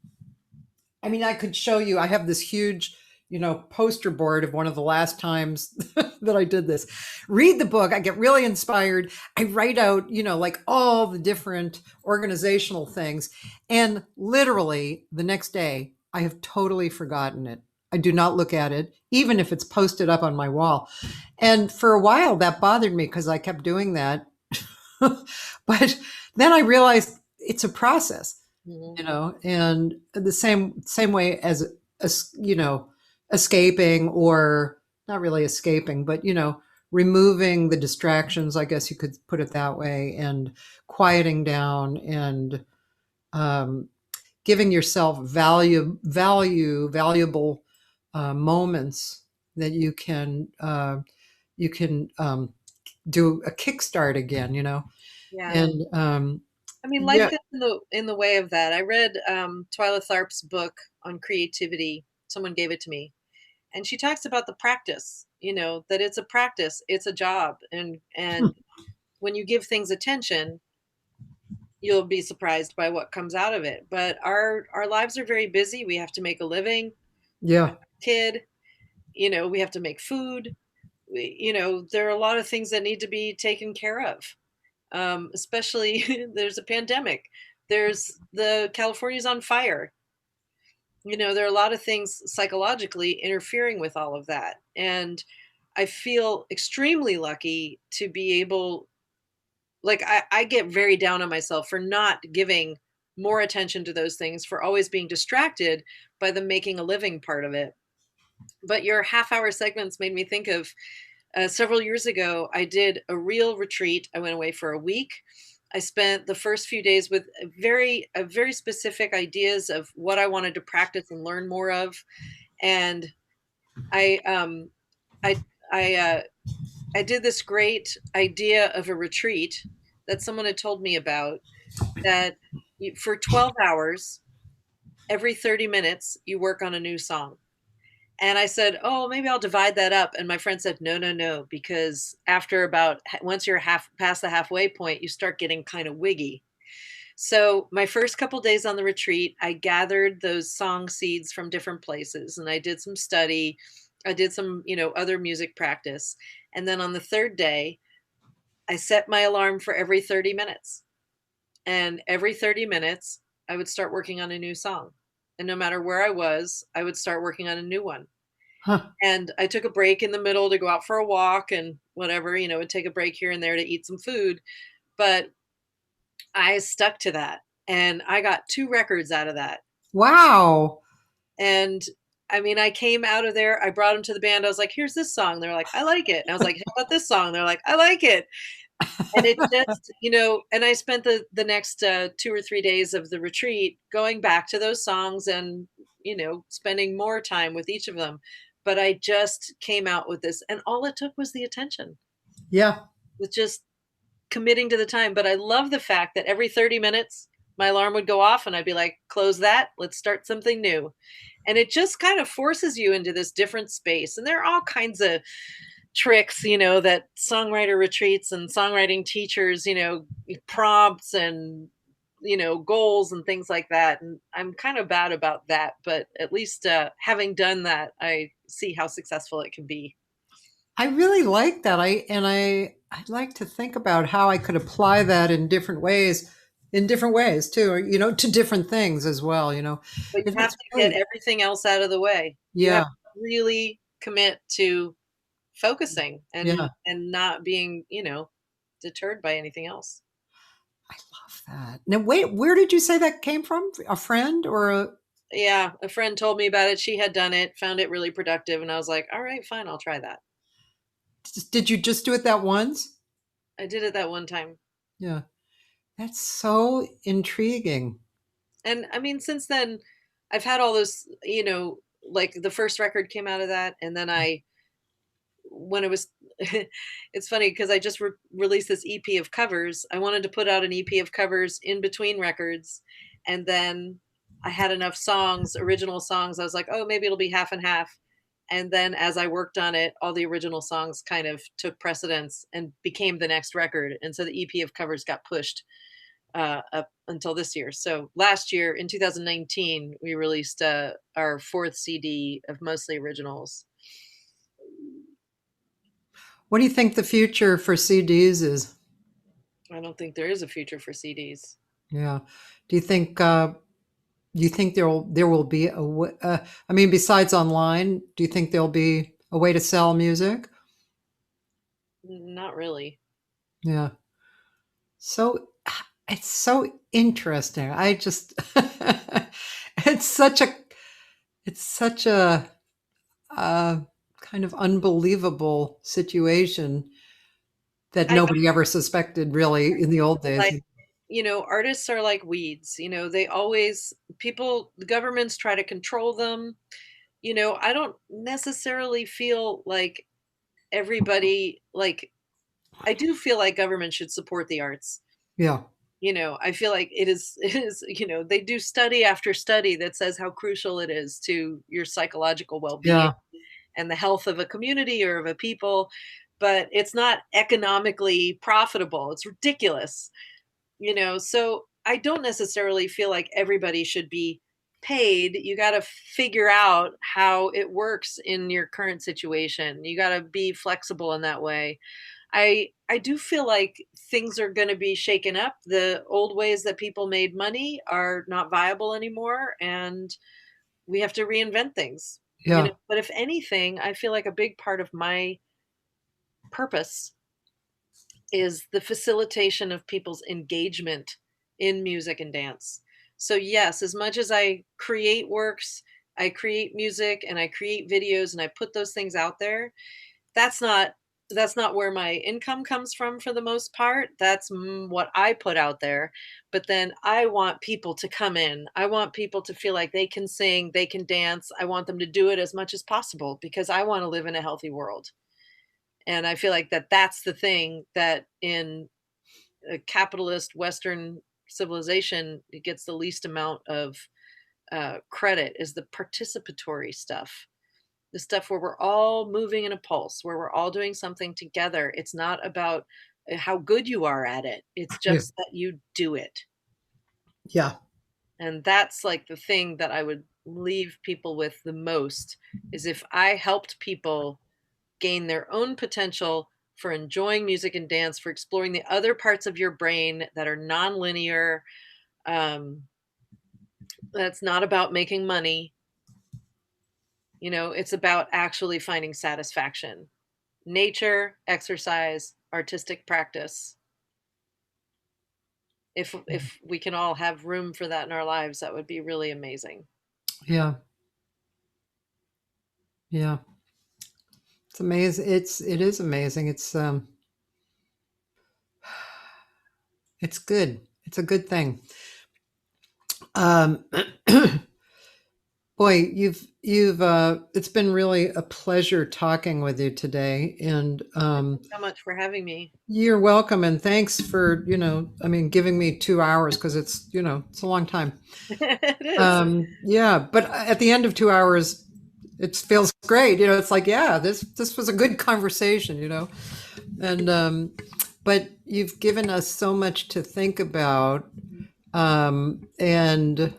I mean, I could show you, I have this huge, poster board of one of the last times that I did this. Read the book, I get really inspired. I write out, like all the different organizational things. And literally the next day, I have totally forgotten it. I do not look at it, even if it's posted up on my wall. And for a while, that bothered me because I kept doing that. But then I realized it's a process, Mhm. and the same way as escaping, or not really escaping, but removing the distractions, I guess you could put it that way, and quieting down, and um, giving yourself valuable moments that you can do a kickstart again, Yeah. and I mean, life yeah. gets in the way of that. I read Twyla Tharp's book on creativity. Someone gave it to me, and she talks about the practice. That it's a practice, it's a job, and when you give things attention, you'll be surprised by what comes out of it. But our lives are very busy. We have to make a living, Yeah. kid, we have to make food. There are a lot of things that need to be taken care of. Especially there's a pandemic. There's the California's on fire. There are a lot of things psychologically interfering with all of that. And I feel extremely lucky to be able, like, I get very down on myself for not giving more attention to those things, for always being distracted by the making a living part of it. But your half-hour segments made me think of several years ago, I did a real retreat. I went away for a week. I spent the first few days with very specific ideas of what I wanted to practice and learn more of. And I um I I I did this great idea of a retreat that someone had told me about, that for 12 hours, every 30 minutes, you work on a new song. And I said, "Oh, maybe I'll divide that up." And my friend said, "No, no, no, because after about once you're half past the halfway point, you start getting kind of wiggy." So my first couple days on the retreat, I gathered those song seeds from different places, and I did some study. I did some, other music practice. And then on the third day, I set my alarm for every 30 minutes. And every 30 minutes, I would start working on a new song. And no matter where I was, I would start working on a new one. Huh. And I took a break in the middle to go out for a walk and whatever, would take a break here and there to eat some food. But I stuck to that, and I got 2 records out of that. Wow. And I mean, I came out of there, I brought them to the band. I was like, "Here's this song." They're like, "I like it." And I was like, "How about this song?" They're like, "I like it." And it just, and I spent the next 2 or 3 days of the retreat going back to those songs and, spending more time with each of them. But I just came out with this, and all it took was the attention, Yeah. with just committing to the time. But I love the fact that every 30 minutes, my alarm would go off and I'd be like, "Close that, let's start something new." And it just kind of forces you into this different space. And there are all kinds of tricks, that songwriter retreats and songwriting teachers, prompts and, goals and things like that. And I'm kind of bad about that, but at least having done that, I see how successful it can be. I really like that. I'd like to think about how I could apply that in different ways too, or, to different things as well, But you have It's to get great. everything else out of the way. You have Yeah. to really commit to focusing Yeah. and not being, deterred by anything else. I love that. Now, wait, where did you say that came from? A friend or a, Yeah, a friend told me about it. She had done it, found it really productive, and I was like, "All right, fine, I'll try that." did you just do it that once? I did it that one time. Yeah. That's so intriguing. And I mean, since then, I've had all those, like the first record came out of that. And then when it was, it's funny because I just released this EP of covers. I wanted to put out an EP of covers in between records. And then I had enough songs, original songs. I was like, oh, maybe it'll be half and half. And then as I worked on it, all the original songs kind of took precedence and became the next record. And so the EP of covers got pushed up until this year. So last year in 2019, we released our fourth CD of mostly originals. What do you think the future for CDs is? I don't think there is a future for CDs. Yeah. Do you think there will be I mean, besides online, do you think there'll be a way to sell music? Not really. Yeah. So it's so interesting. I just it's such a it's such a kind of unbelievable situation that I nobody ever suspected really in the old days. like, artists are like weeds. They always, the governments try to control them. I don't necessarily feel like everybody, like, I do feel like government should support the arts. Yeah. I feel like it is, they do study after study that says how crucial it is to your psychological well-being Yeah. and the health of a community or of a people, but it's not economically profitable. It's ridiculous. So I don't necessarily feel like everybody should be paid. You got to figure out how it works in your current situation. You got to be flexible in that way. I do feel like things are going to be shaken up. The old ways that people made money are not viable anymore, and we have to reinvent things. Yeah. But if anything, I feel like a big part of my purpose is the facilitation of people's engagement in music and dance. So yes, as much as I create works, I create music and I create videos and I put those things out there, that's not where my income comes from for the most part. That's what I put out there. But then I want people to come in. I want people to feel like they can sing, they can dance. I want them to do it as much as possible because I want to live in a healthy world. And I feel like that's the thing that in a capitalist Western civilization, it gets the least amount of credit is the participatory stuff. The stuff where we're all moving in a pulse, where we're all doing something together. It's not about how good you are at it. It's Yeah. just that you do it. Yeah. And that's like the thing that I would leave people with the most is if I helped people gain their own potential for enjoying music and dance, for exploring the other parts of your brain that are nonlinear. That's not about making money. It's about actually finding satisfaction. Nature, exercise, artistic practice. If we can all have room for that in our lives, that would be really amazing. Yeah. Yeah. It's amazing. It is amazing. It's good. It's a good thing. Um, Boy, it's been really a pleasure talking with you today, and Thank you so much for having me. you're welcome. And thanks for giving me 2 hours because it's a long time. It is. Yeah, but at the end of 2 hours, it feels great. It's like, yeah, this was a good conversation. And but you've given us so much to think about, and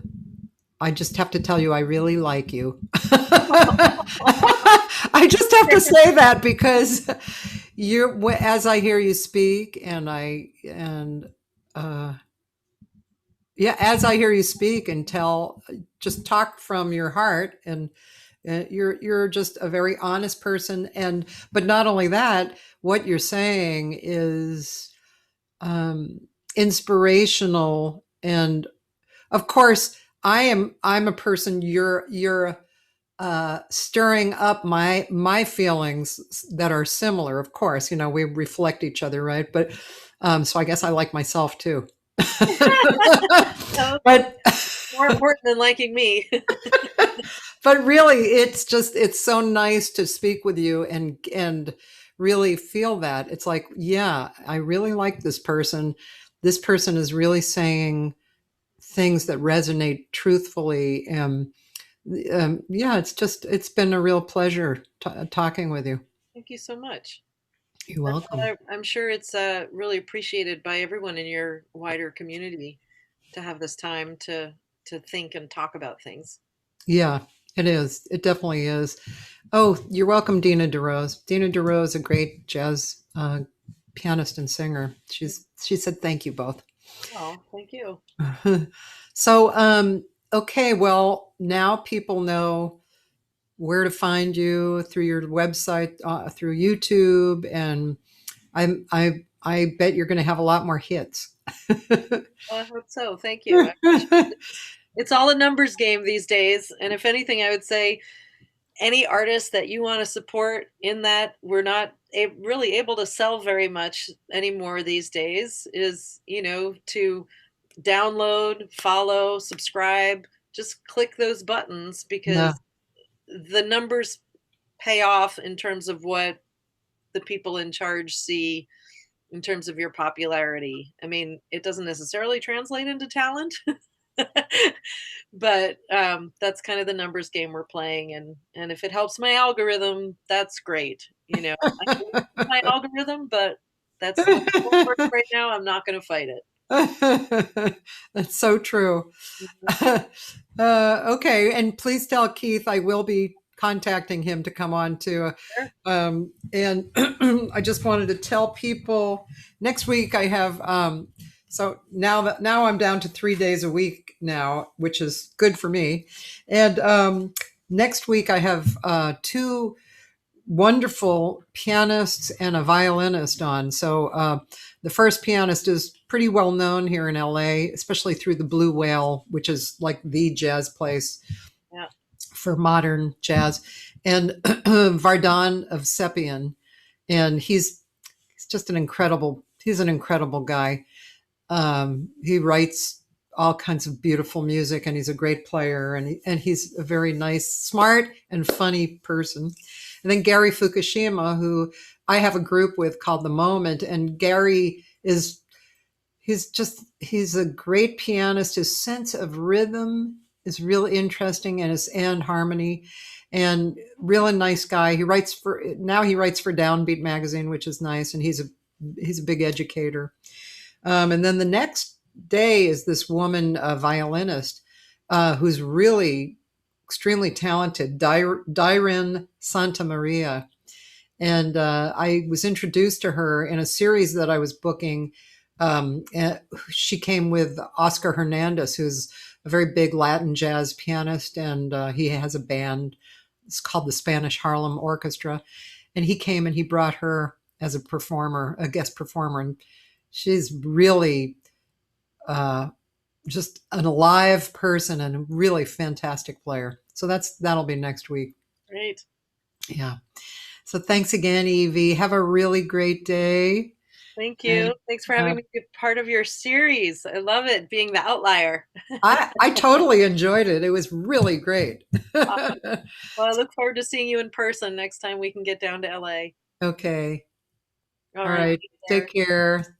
I just have to tell you, I really like you. I just have to say that because as I hear you speak, uh, yeah, as I hear you speak and just talk from your heart, and you're just a very honest person, but not only that, what you're saying is inspirational, and of course, I'm a person you're stirring up my feelings that are similar. Of course, we reflect each other, right? But so I guess I like myself too. No, But more important than liking me. but really, it's so nice to speak with you and really feel that it's like, yeah, I really like this person. This person is really saying things that resonate truthfully, and yeah, it's been a real pleasure talking with you. Thank you so much. You're welcome. I'm sure it's really appreciated by everyone in your wider community to have this time to think and talk about things. Yeah, it is. It definitely is. Oh, you're welcome, Dina DeRose. Dina DeRose, a great jazz pianist and singer. She said thank you both. Oh, thank you. So, okay, well, now people know where to find you through your website, through YouTube, and I bet you're going to have a lot more hits. Well, I hope so. Thank you. It's all a numbers game these days, and if anything, I would say any artist that you want to support in that we're not really able to sell very much anymore these days is to download, follow, subscribe, just click those buttons Yeah. because the numbers pay off in terms of what the people in charge see in terms of your popularity. I mean, it doesn't necessarily translate into talent, but that's kind of the numbers game we're playing. And if it helps my algorithm, that's great. I hate my algorithm, but that's the way it works right now. I'm not going to fight it. That's so true. Mhm. Okay, and please tell Keith I will be contacting him to come on too. Sure. And I just wanted to tell people next week I have. So now I'm down to 3 days a week now, which is good for me. And next week I have two wonderful pianists and a violinist on. So the first pianist is pretty well known here in LA, especially through the Blue Whale, which is like the jazz place Yeah. for modern jazz, and Vardan of Sepian, and he's just he's an incredible guy. He writes all kinds of beautiful music, and he's a great player, and he's a very nice, smart, and funny person. And then Gary Fukushima, who I have a group with called The Moment, and Gary is he's a great pianist. His sense of rhythm is really interesting, and harmony, and really nice guy. He writes for Downbeat magazine, which is nice, and he's a big educator. And then the next day is this woman, a violinist, who's really extremely talented, Dyrin Santamaria. And I was introduced to her in a series that I was booking. And she came with Oscar Hernandez, who's a very big Latin jazz pianist, and he has a band. It's called the Spanish Harlem Orchestra. And he came and he brought her as a performer, a guest performer. And she's really just an alive person and a really fantastic player. So that'll be next week. Great. Yeah. So thanks again, Evie. Have a really great day. Thank you. And, Thanks for having me be part of your series. I love it, being the outlier. I totally enjoyed it. It was really great. Awesome. Well, I look forward to seeing you in person next time we can get down to LA. Okay. All All right. right. Take care.